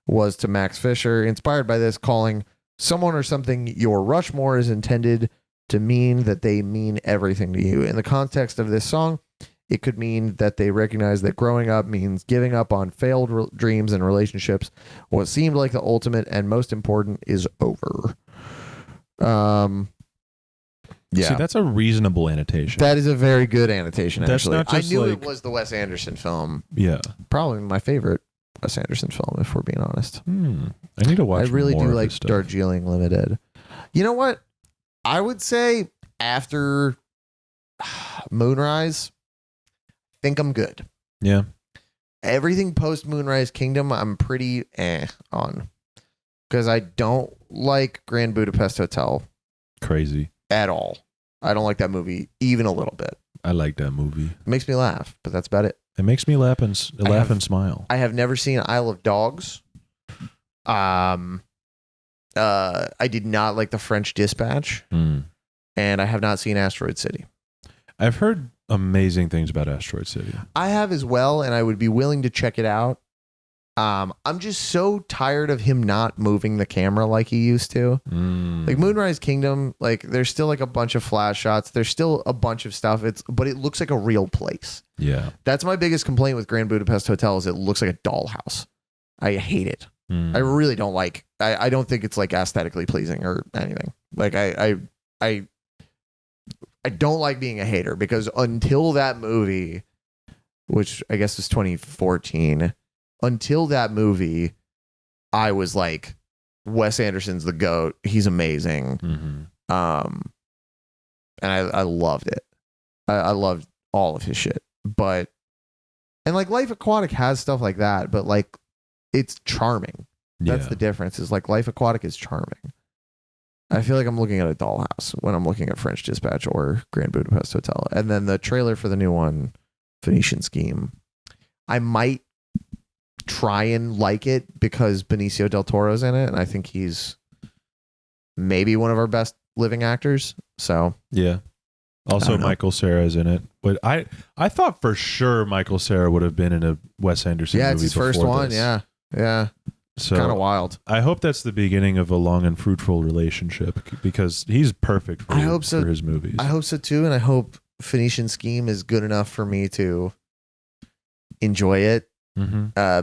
was to Max Fisher. Inspired by this, calling someone or something your Rushmore is intended to mean that they mean everything to you. In the context of this song, it could mean that they recognize that growing up means giving up on failed dreams and relationships. What seemed like the ultimate and most important is over. Yeah.
See, that's a reasonable annotation.
That is a very good annotation,
that's
actually.
Not just
I knew
like,
it was the Wes Anderson film.
Yeah.
Probably my favorite Wes Anderson film, if we're being honest.
I need to watch
I really
more
do like Darjeeling Limited. You know what? I would say after Moonrise, I think I'm good.
Yeah.
Everything post Moonrise Kingdom, I'm pretty on. Because I don't like Grand Budapest Hotel.
Crazy.
At all. I don't like that movie even a little bit.
I like that movie.
It makes me laugh, but that's about it.
It makes me laugh and smile.
I have never seen Isle of Dogs. I did not like The French Dispatch. And I have not seen Asteroid City.
I've heard amazing things about Asteroid City.
I have as well, and I would be willing to check it out. I'm just so tired of him not moving the camera like he used to. Like Moonrise Kingdom, like there's still like a bunch of flash shots. There's still a bunch of stuff. But it looks like a real place.
Yeah.
That's my biggest complaint with Grand Budapest Hotel is it looks like a dollhouse. I hate it. I really don't like. I don't think it's like aesthetically pleasing or anything. Like I don't like being a hater because until that movie, which I guess was 2014, until that movie, I was like, Wes Anderson's the GOAT. He's amazing. And I loved it. I loved all of his shit. But and like Life Aquatic has stuff like that, but like it's charming. That's the difference. Is like Life Aquatic is charming. I feel like I'm looking at a dollhouse when I'm looking at French Dispatch or Grand Budapest Hotel. And then the trailer for the new one, Phoenician Scheme, I might try and like it because Benicio del Toro's in it, and I think he's maybe one of our best living actors. So
yeah. Also, Michael Cera's in it, but I thought for sure Michael Cera would have been in a Wes Anderson movie.
Yeah, it's his first one.
This.
Yeah.
So
kind of wild.
I hope that's the beginning of a long and fruitful relationship because he's perfect for his movies.
I hope so too, and I hope Phoenician Scheme is good enough for me to enjoy it.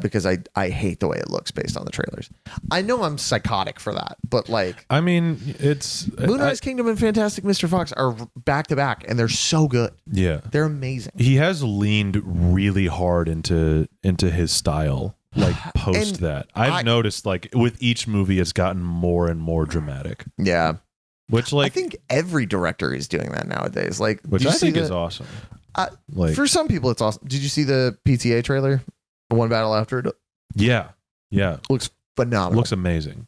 because I hate the way it looks based on the trailers. I know I'm psychotic for that, but like,
I mean, it's
Moonrise Kingdom and Fantastic Mr. Fox are back to back, and they're so good.
Yeah,
they're amazing.
He has leaned really hard into his style. Like post that, I've noticed like with each movie, it's gotten more and more dramatic.
Yeah,
which like
I think every director is doing that nowadays. Like,
which I think is awesome.
Like for some people, it's awesome. Did you see the PTA trailer? One Battle After It.
Yeah,
looks phenomenal.
Looks amazing.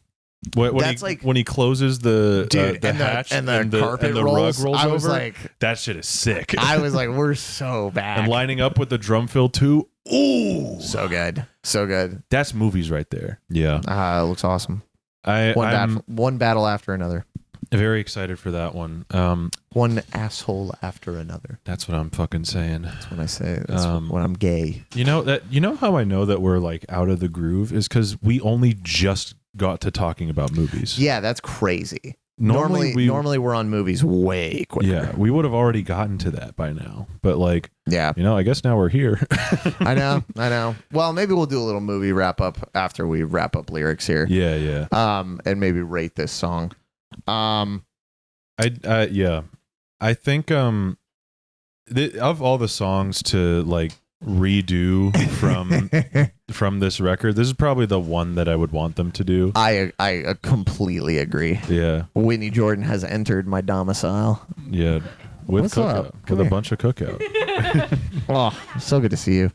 When he closes the hatch
and the carpet
and the
rolls,
rug rolls
I was
over,
like,
that shit is sick.
I was like, we're so bad.
And lining up with the drum fill too. Ooh,
so good, so good.
That's movies right there. Yeah,
it looks awesome.
I'm
one battle after another.
Very excited for that one.
One asshole after another.
That's what I'm fucking saying.
That's what I say. That's when I'm gay.
You know how I know that we're like out of the groove is because we only just got to talking about movies.
Yeah, that's crazy.
Normally
we're on movies way quicker.
Yeah, we would have already gotten to that by now. But like,
yeah,
I guess now we're here.
I know. Well, maybe we'll do a little movie wrap up after we wrap up lyrics here.
Yeah.
And maybe rate this song.
I think of all the songs to like redo from this record, this is probably the one that I would want them to do.
I completely agree.
Yeah,
Whitney Jordan has entered my domicile.
Yeah, with
What's
cookout,
up?
with a bunch of cookout.
Oh, so good to see you.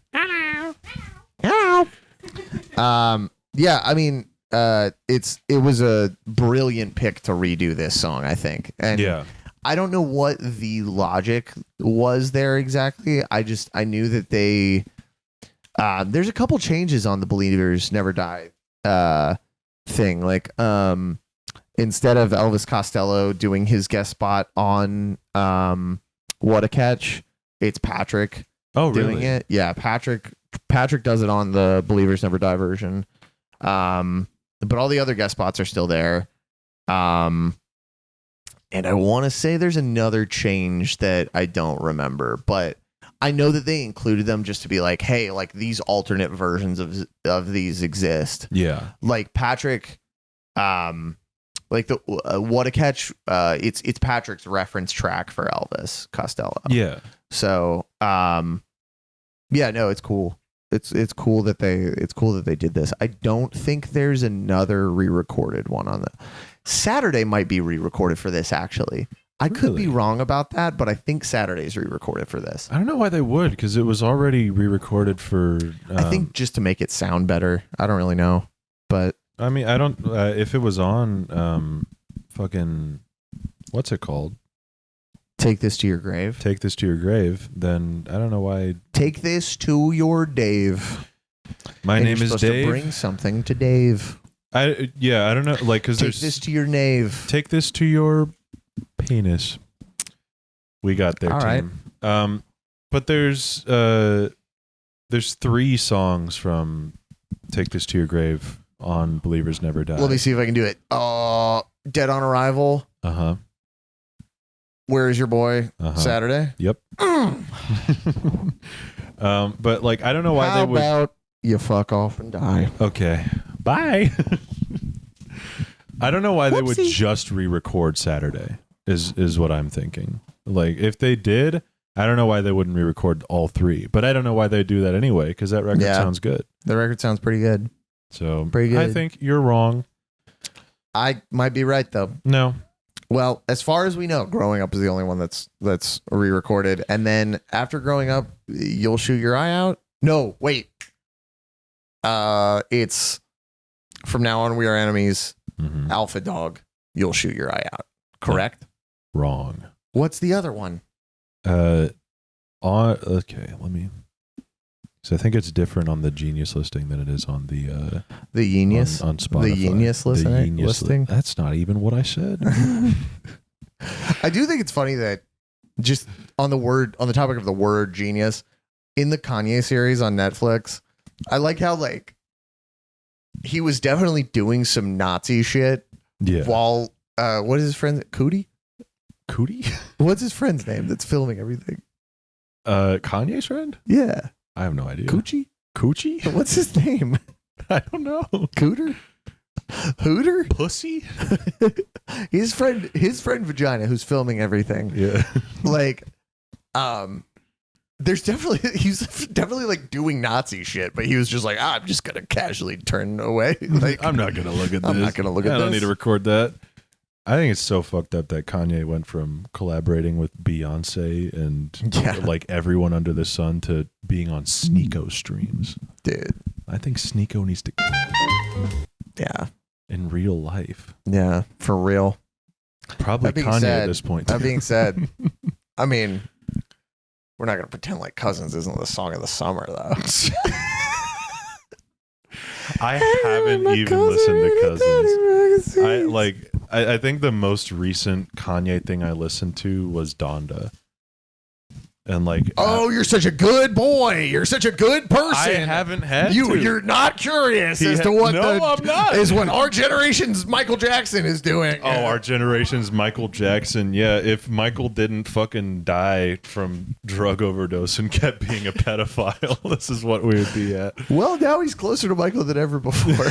Hello. Yeah, I mean, it was a brilliant pick to redo this song, I think. And
yeah.
I don't know what the logic was there exactly. I knew that there's a couple changes on the Believers Never Die thing. Like instead of Elvis Costello doing his guest spot on What a Catch, it's Patrick doing it. Yeah, Patrick does it on the Believers Never Die version. But all the other guest spots are still there. And I want to say there's another change that I don't remember, but I know that they included them just to be like, hey, like these alternate versions of these exist.
Yeah.
Like Patrick, like the What a Catch, it's Patrick's reference track for Elvis Costello.
Yeah.
So, yeah, no, it's cool. It's cool that they did this. I don't think there's another re-recorded one on the Saturday might be re-recorded for this, actually. I could be wrong about that, but I think Saturday's re-recorded for this.
I don't know why they would, because it was already re-recorded for...
I think just to make it sound better. I don't really know, but...
I mean, I don't... if it was on fucking... What's it called?
Take This to Your Grave.
Take This to Your Grave, then I don't know why...
Take This to Your Dave.
My name is Dave.
To bring something to Dave.
I don't know, like, because there's...
Take this to your nave.
Take this to your penis. We got there,
all
team. Right. But there's 3 songs from Take This to Your Grave on Believers Never Die.
Let me see if I can do it. Dead on Arrival.
Uh-huh.
Where Is Your Boy?
Uh-huh.
Saturday.
Yep. But like, I don't know why they would...
How about You Fuck Off and Die?
Okay. Bye. I don't know why they would just re-record Saturday is what I'm thinking. Like if they did, I don't know why they wouldn't re-record all 3, but I don't know why they do that anyway, because that record sounds good.
The record sounds pretty good.
So
pretty good.
I think you're wrong.
I might be right though.
No.
Well, as far as we know, Growing Up is the only one that's re-recorded. And then after Growing Up, You'll Shoot Your Eye Out. No, wait. It's From Now On We Are Enemies.
Mm-hmm.
Alpha Dog, You'll Shoot Your Eye Out. Correct?
Wrong.
What's the other one?
Okay, let me. So I think it's different on the Genius listing than it is on the
Genius
on Spotify.
The Genius listing.
That's not even what I said.
I do think it's funny that just on the topic of the word genius in the Kanye series on Netflix, I like how like he was definitely doing some Nazi shit.
Yeah.
While what is his friend? Cootie? What's his friend's name that's filming everything?
Kanye's friend?
Yeah.
I have no idea.
Coochie?
Coochie?
What's his name?
I don't know.
Cooter? Hooter?
Pussy?
his friend Vagina, who's filming everything.
Yeah.
Like, he's definitely like doing Nazi shit, but he was just like, I'm just gonna casually turn away. Like,
I'm not gonna look at this.
I'm not gonna look at this.
I don't need to record that. I think it's so fucked up that Kanye went from collaborating with Beyonce and like everyone under the sun to being on Sneeko streams.
Dude,
I think Sneeko needs to.
Yeah.
In real life.
Yeah, for real.
Probably Kanye at this point.
That being said, I mean, we're not gonna pretend like Cousins isn't the song of the summer, though.
I haven't even listened to Cousins. I think the most recent Kanye thing I listened to was Donda. And like,
you're such a good boy. You're such a good person.
I haven't had
You're not curious as to what
I'm not.
Is what our generation's Michael Jackson is doing.
Oh, our generation's Michael Jackson. Yeah, if Michael didn't fucking die from drug overdose and kept being a pedophile, this is what we would be at.
Well, now he's closer to Michael than ever before.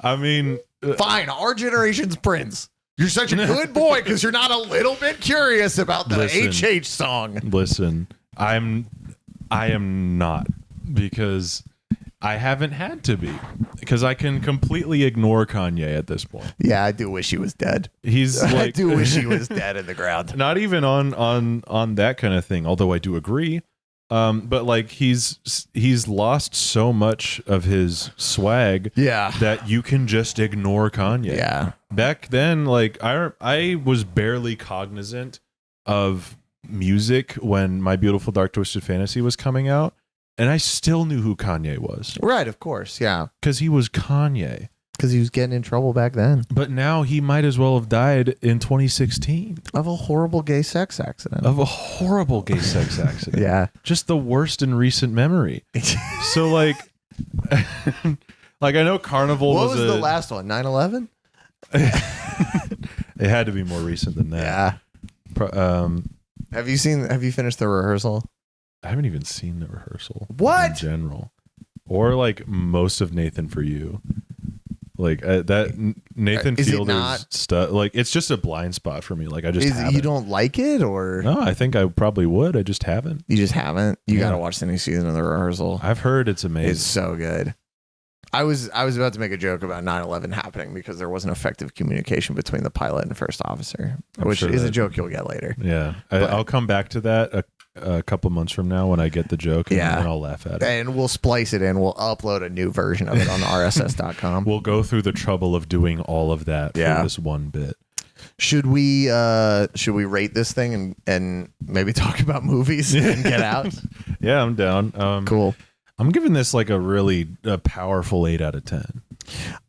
I mean,
fine. Our generation's Prince. You're such a good boy because you're not a little bit curious about the HH song.
Listen, I am not, because I haven't had to be, because I can completely ignore Kanye at this point.
Yeah, I do wish he was dead.
I
do wish he was dead in the ground.
Not even on that kind of thing, although I do agree. But like he's lost so much of his swag that you can just ignore Kanye.
Yeah.
Back then, like I was barely cognizant of music when My Beautiful Dark Twisted Fantasy was coming out, and I still knew who Kanye was.
Right, of course, yeah.
Because he was Kanye.
Because he was getting in trouble back then.
But now he might as well have died in 2016.
Of a horrible gay sex accident.
Yeah. Just the worst in recent memory. So like like I know Carnival
was the last one? 9/11?
It had to be more recent than that.
Yeah. Have you finished the rehearsal?
I haven't even seen the rehearsal.
What?
In general. Or like most of Nathan For You. Like that Nathan Fielder's stuff, like it's just a blind spot for me. Like I just haven't.
You don't like it, or
no? I think I probably would. I just haven't.
You just haven't. You got to watch the new season of the rehearsal.
I've heard it's amazing.
It's so good. I was about to make a joke about 9/11 happening because there wasn't effective communication between the pilot and first officer, which is a joke you'll get later.
Yeah, I'll come back to that a couple months from now when I get the joke, and I'll laugh at it.
And we'll splice it in. We'll upload a new version of it on rss.com.
We'll go through the trouble of doing all of that for this one bit.
Should we rate this thing and maybe talk about movies and get out?
Yeah, I'm down.
Cool.
I'm giving this like a really powerful 8 out of 10.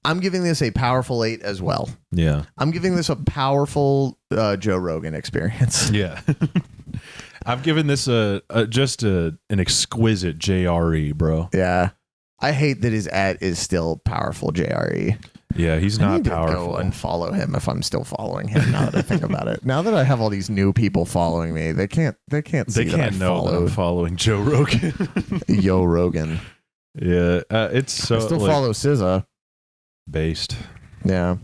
I'm giving this a powerful 8 as well.
Yeah.
I'm giving this a powerful Joe Rogan experience.
Yeah. I've given this an exquisite JRE, bro.
Yeah. I hate that his @ is still powerful JRE.
Yeah, he's not powerful.
Go unfollow him if I'm still following him. Now that I think about it, now that I have all these new people following me, they can't know that I'm
following Joe Rogan.
Yo Rogan.
Yeah, it's so.
I still follow SZA.
Based.
Yeah.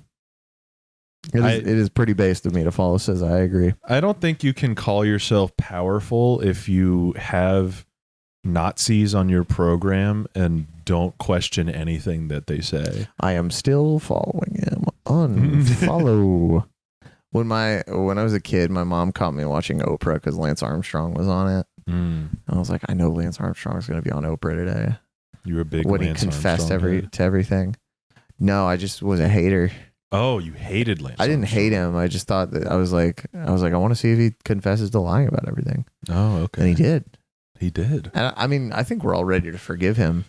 It is pretty based of me to follow SZA. I agree.
I don't think you can call yourself powerful if you have Nazis on your program and don't question anything that they say.
I am still following him. Unfollow. When I was a kid, my mom caught me watching Oprah because Lance Armstrong was on it. And I was like, I know Lance Armstrong's going to be on Oprah today.
You were a big
when
Lance
he confessed
Armstrong
to everything. No, I just was a hater.
Oh, you hated Lance.
I didn't hate him. I just thought that I was like, I want to see if he confesses to lying about everything.
Oh, okay.
And he did.
He did.
And I mean, I think we're all ready to forgive him.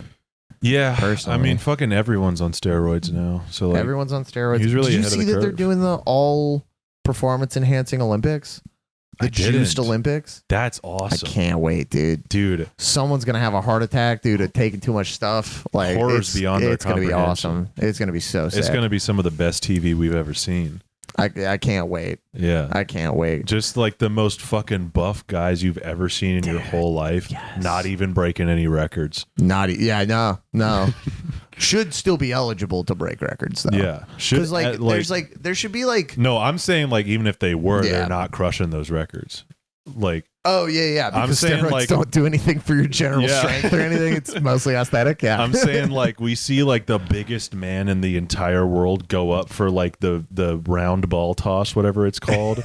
Yeah,
personally.
I mean, fucking everyone's on steroids now. So like,
everyone's on steroids.
He's really
Did you see that they're doing the all performance enhancing Olympics? The juiced Olympics?
That's awesome.
I can't wait, dude. Someone's gonna have a heart attack due to taking too much stuff. Like
horrors beyond our
comprehension. It's gonna be awesome. It's gonna be so sick.
It's gonna be some of the best TV we've ever seen.
I can't wait.
Yeah.
I can't wait.
Just like the most fucking buff guys you've ever seen in your whole life.
Yes.
Not even breaking any records.
No. Should still be eligible to break records though.
Yeah.
Because there should be like.
No, I'm saying like even if they were,
Yeah.
they're not crushing those records. Like.
Oh yeah. Because
I'm saying,
steroids
like,
don't do anything for your general strength or anything. It's mostly aesthetic. Yeah.
I'm saying like we see like the biggest man in the entire world go up for like the round ball toss, whatever it's called.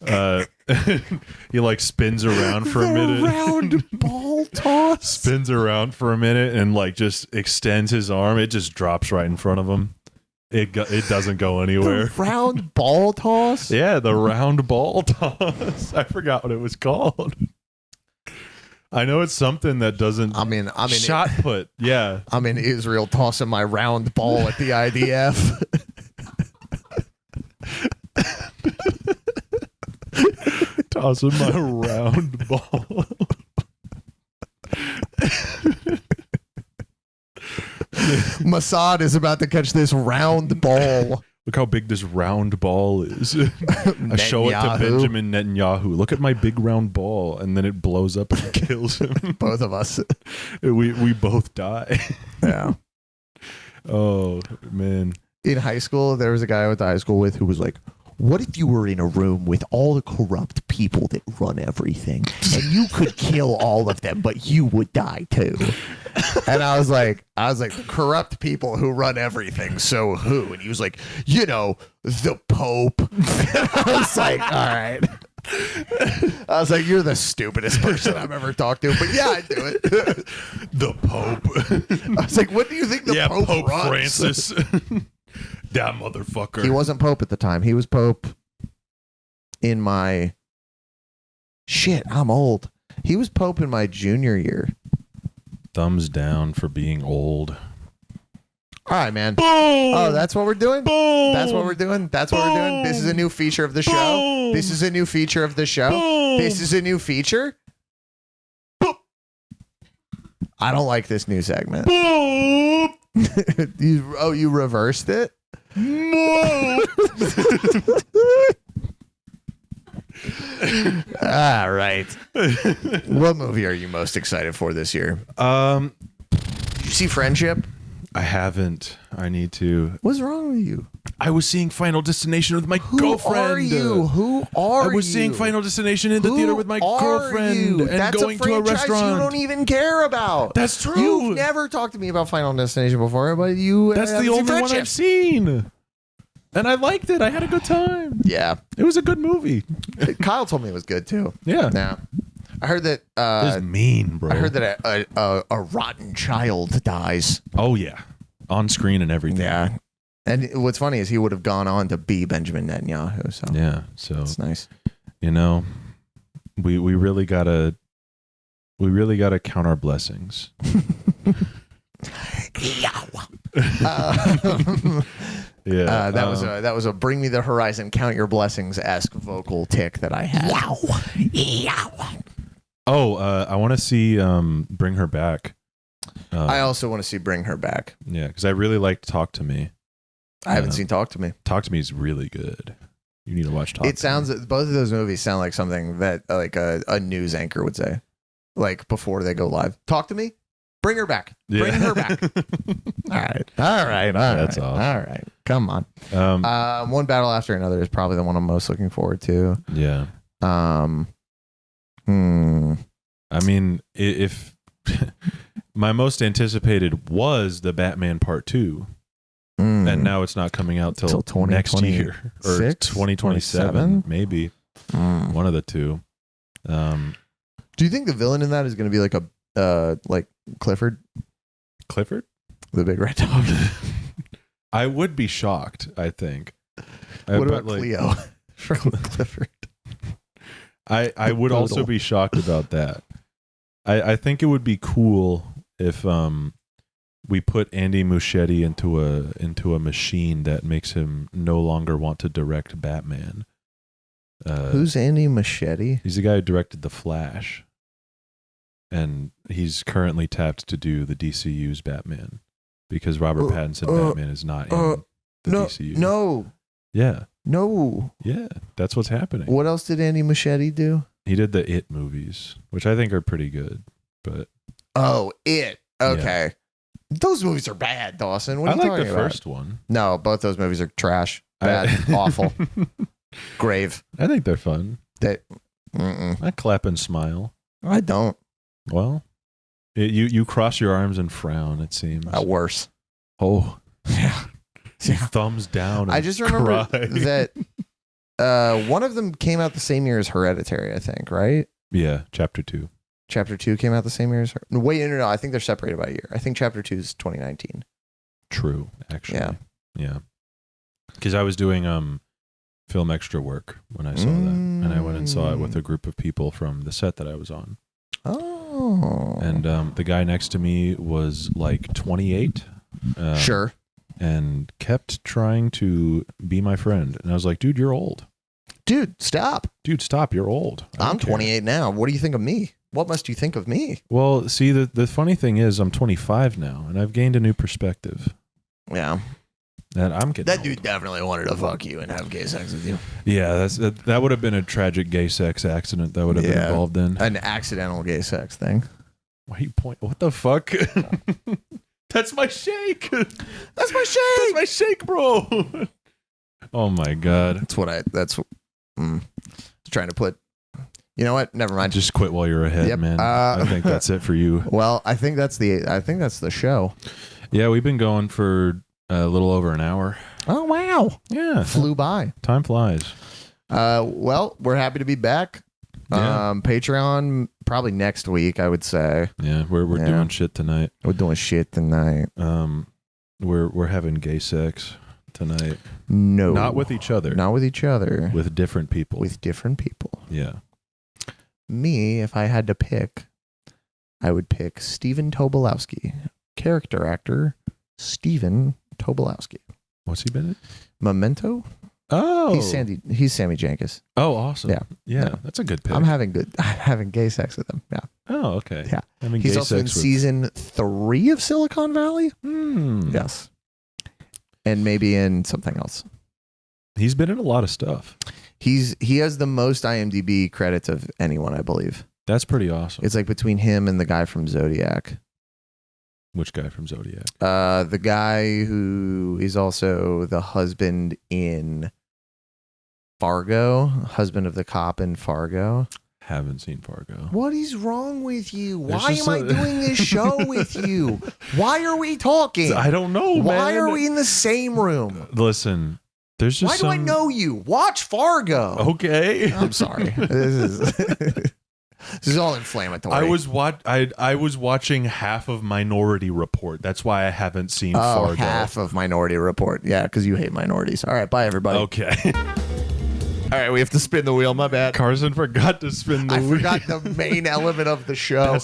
He like spins around for a minute.
Round ball toss.
Spins around for a minute and like just extends his arm. It just drops right in front of him. It doesn't go anywhere.
The round ball toss?
Yeah, the round ball toss. I forgot what it was called. I know it's something that doesn't.
I mean,
shot put. Yeah,
I'm in Israel tossing my round ball at the IDF.
Tossing my round ball.
Mossad is about to catch this round ball.
Look how big this round ball is. I show it to Benjamin Netanyahu. Look at my big round ball, and then it blows up and kills him.
Both of us.
We both die.
Yeah.
Oh man.
In high school, there was a guy I went to high school with who was like, what if you were in a room with all the corrupt people that run everything and you could kill all of them, but you would die too? And I was like, the corrupt people who run everything. So who? And he was like, the Pope. And I was like, all right. I was like, you're the stupidest person I've ever talked to. But yeah, I'd do it.
The Pope.
I was like, what do you think the Pope runs?
Francis. That motherfucker.
He wasn't Pope at the time. He was Pope in my... Shit, I'm old. He was Pope in my junior year.
Thumbs down for being old.
All right, man.
Boom!
Oh, that's what we're doing?
Boom!
That's what we're doing? That's what we're doing? This is a new feature of the show?
Boom!
This is a new feature of the show?
Boom!
This is a new feature?
Boom!
I don't like this new segment.
Boom!
You reversed it? All right. What movie are you most excited for this year? Did you see Friendship?
I haven't. I need to.
What's wrong with you?
I was seeing Final Destination with my
Who
girlfriend.
are you? Who are you?
I was seeing Final Destination in the theater with my girlfriend and
That's
going
a
to a
franchise
restaurant.
you don't even care about.
That's true.
You've never talked to me about Final Destination before, but you.
That's the only one I've seen. And I liked it. I had a good time.
Yeah.
It was a good movie.
Kyle told me it was good too.
Yeah.
Yeah. I heard that.
It's mean, bro.
I heard that a rotten child dies.
Oh, yeah. On screen and everything.
Yeah. And what's funny is he would have gone on to be Benjamin Netanyahu. So
yeah. So
it's nice.
We really gotta count our blessings. Yeah.
That was a Bring Me the Horizon, Count Your Blessings-esque vocal tick that I had.
I want to see Bring Her Back.
I also want to see Bring Her Back.
Yeah, because I really liked Talk to Me.
I haven't seen Talk to Me.
Talk to Me is really good. You need to watch Talk.
It sounds. Both of those movies sound like something that like a news anchor would say, like before they go live. Talk to Me. Bring her back. Bring her back. All right. That's
all.
All right. Come on. One battle after another is probably the one I'm most looking forward to.
Yeah. I mean, if my most anticipated was the Batman Part 2, and now it's not coming out till next year or 2027, maybe one of the two. Do
you think the villain in that is going to be like a like Clifford,
the
big red dog?
I would be shocked. I think.
What about Cleo from Clifford?
I would also be shocked about that. I think it would be cool if we put Andy Muschietti into a machine that makes him no longer want to direct Batman.
Who's Andy Muschietti?
He's the guy who directed The Flash. And he's currently tapped to do the DCU's Batman because Robert Pattinson Batman is not in the DCU.
No.
Yeah.
No.
Yeah, that's what's happening.
What else did Andy Muschietti do?
He did the It movies, which I think are pretty good. But
It. Okay. Yeah. Those movies are bad, Dawson. What are you talking about? I like
the first one.
No, both those movies are trash. Bad. Awful. Grave.
I think they're fun.
Mm-mm.
I clap and smile.
I don't.
Well, you cross your arms and frown, it seems.
Worse.
Oh.
Yeah.
Thumbs down and
I just remember
cry.
that one of them came out the same year as Hereditary, I think, right?
Yeah, Chapter 2.
Chapter 2 came out the same year as Wait, no. I think they're separated by a year. I think Chapter 2 is 2019.
True, actually.
Yeah.
Yeah. Because I was doing film extra work when I saw that. And I went and saw it with a group of people from the set that I was on.
Oh.
And the guy next to me was like 28.
Sure.
And kept trying to be my friend. And I was like, dude, you're old.
Dude, stop.
Dude, stop. You're old.
I'm 28 now. What do you think of me? What must you think of me?
Well, see, the funny thing is I'm 25 now, and I've gained a new perspective.
Yeah.
And I'm getting
That
old.
dude definitely wanted to fuck you and have gay sex with you.
Yeah, that would have been a tragic gay sex accident that would have been involved in.
An accidental gay sex thing.
Why you point? What the fuck? That's my shake.
That's my shake.
That's my shake, bro. Oh my god.
Trying to put. You know what? Never mind.
Just quit while you're ahead, man. I think that's it for you.
Well, I think that's the show.
Yeah, we've been going for a little over an hour.
Oh wow.
Yeah.
Flew by.
Time flies.
Well, we're happy to be back.
Yeah.
Patreon probably next week, I would say.
Yeah, we're doing shit tonight.
We're doing shit tonight.
We're having gay sex tonight.
No.
Not with each other.
Not with each other.
With different people.
With different people.
Yeah.
Me, if I had to pick, I would pick Stephen Tobolowsky. Character actor Stephen Tobolowsky.
What's he been in?
Memento?
Oh.
He's Sammy Jenkins.
Oh, awesome.
Yeah.
Yeah, that's a good pick.
I'm having gay sex with him. Yeah.
Oh, okay.
Yeah.
He's
also in season 3 of Silicon Valley. Yes. And maybe in something else.
He's been in a lot of stuff.
He has the most IMDb credits of anyone, I believe.
That's pretty awesome.
It's like between him and the guy from Zodiac.
Which guy from Zodiac?
The guy who is also the husband in Fargo, husband of the cop in Fargo.
Haven't seen Fargo.
What is wrong with you? Why am I doing this show with you? Why are we talking?
I don't know, man.
Why are we in the same room?
Listen, there's just
Why do I know you? Watch Fargo.
Okay.
I'm sorry. This is all inflammatory.
I was watching half of Minority Report. That's why I haven't seen Fargo.
Half of Minority Report. Yeah, because you hate minorities. All right, bye everybody.
Okay.
All right, we have to spin the wheel. My bad.
Carson forgot to spin the wheel.
I forgot the main element of the show.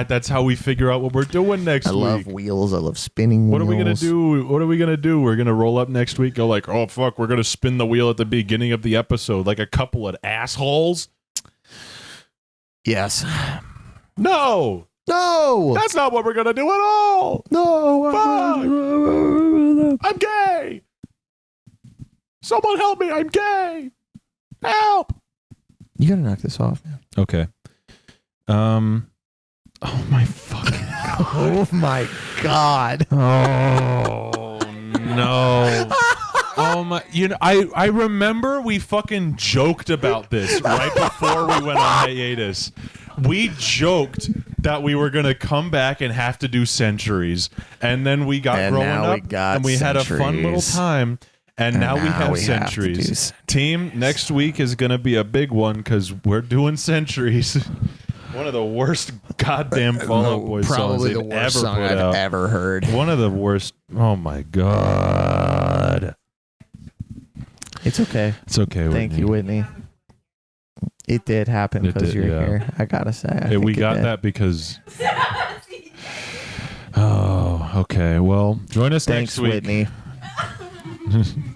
That's how we figure out what we're doing next week.
I love wheels. I love spinning wheels.
What are we gonna do? We're gonna roll up next week. Go like, oh fuck, we're gonna spin the wheel at the beginning of the episode like a couple of assholes.
Yes.
No. That's not what we're gonna do at all.
No.
Fuck. I'm gay. Someone help me. I'm gay. Help.
You gotta knock this off, man.
Okay. Oh my fucking God.
Oh my God.
Oh no. Oh my, I remember we fucking joked about this right before we went on hiatus. We joked that we were going to come back and have to do Centuries. And then we got growing up and we had a fun little time. And now we have Centuries. Team, next week is going to be a big one because we're doing Centuries. One of the worst goddamn Fall Out Boy songs they've ever put out.
I've ever heard.
One of the worst. Oh my God.
It's okay.
It's okay, Whitney.
Thank you, Whitney. It did happen because you're here. I gotta say.
We got that because... Oh, okay. Well, join us next week.
Thanks, Whitney.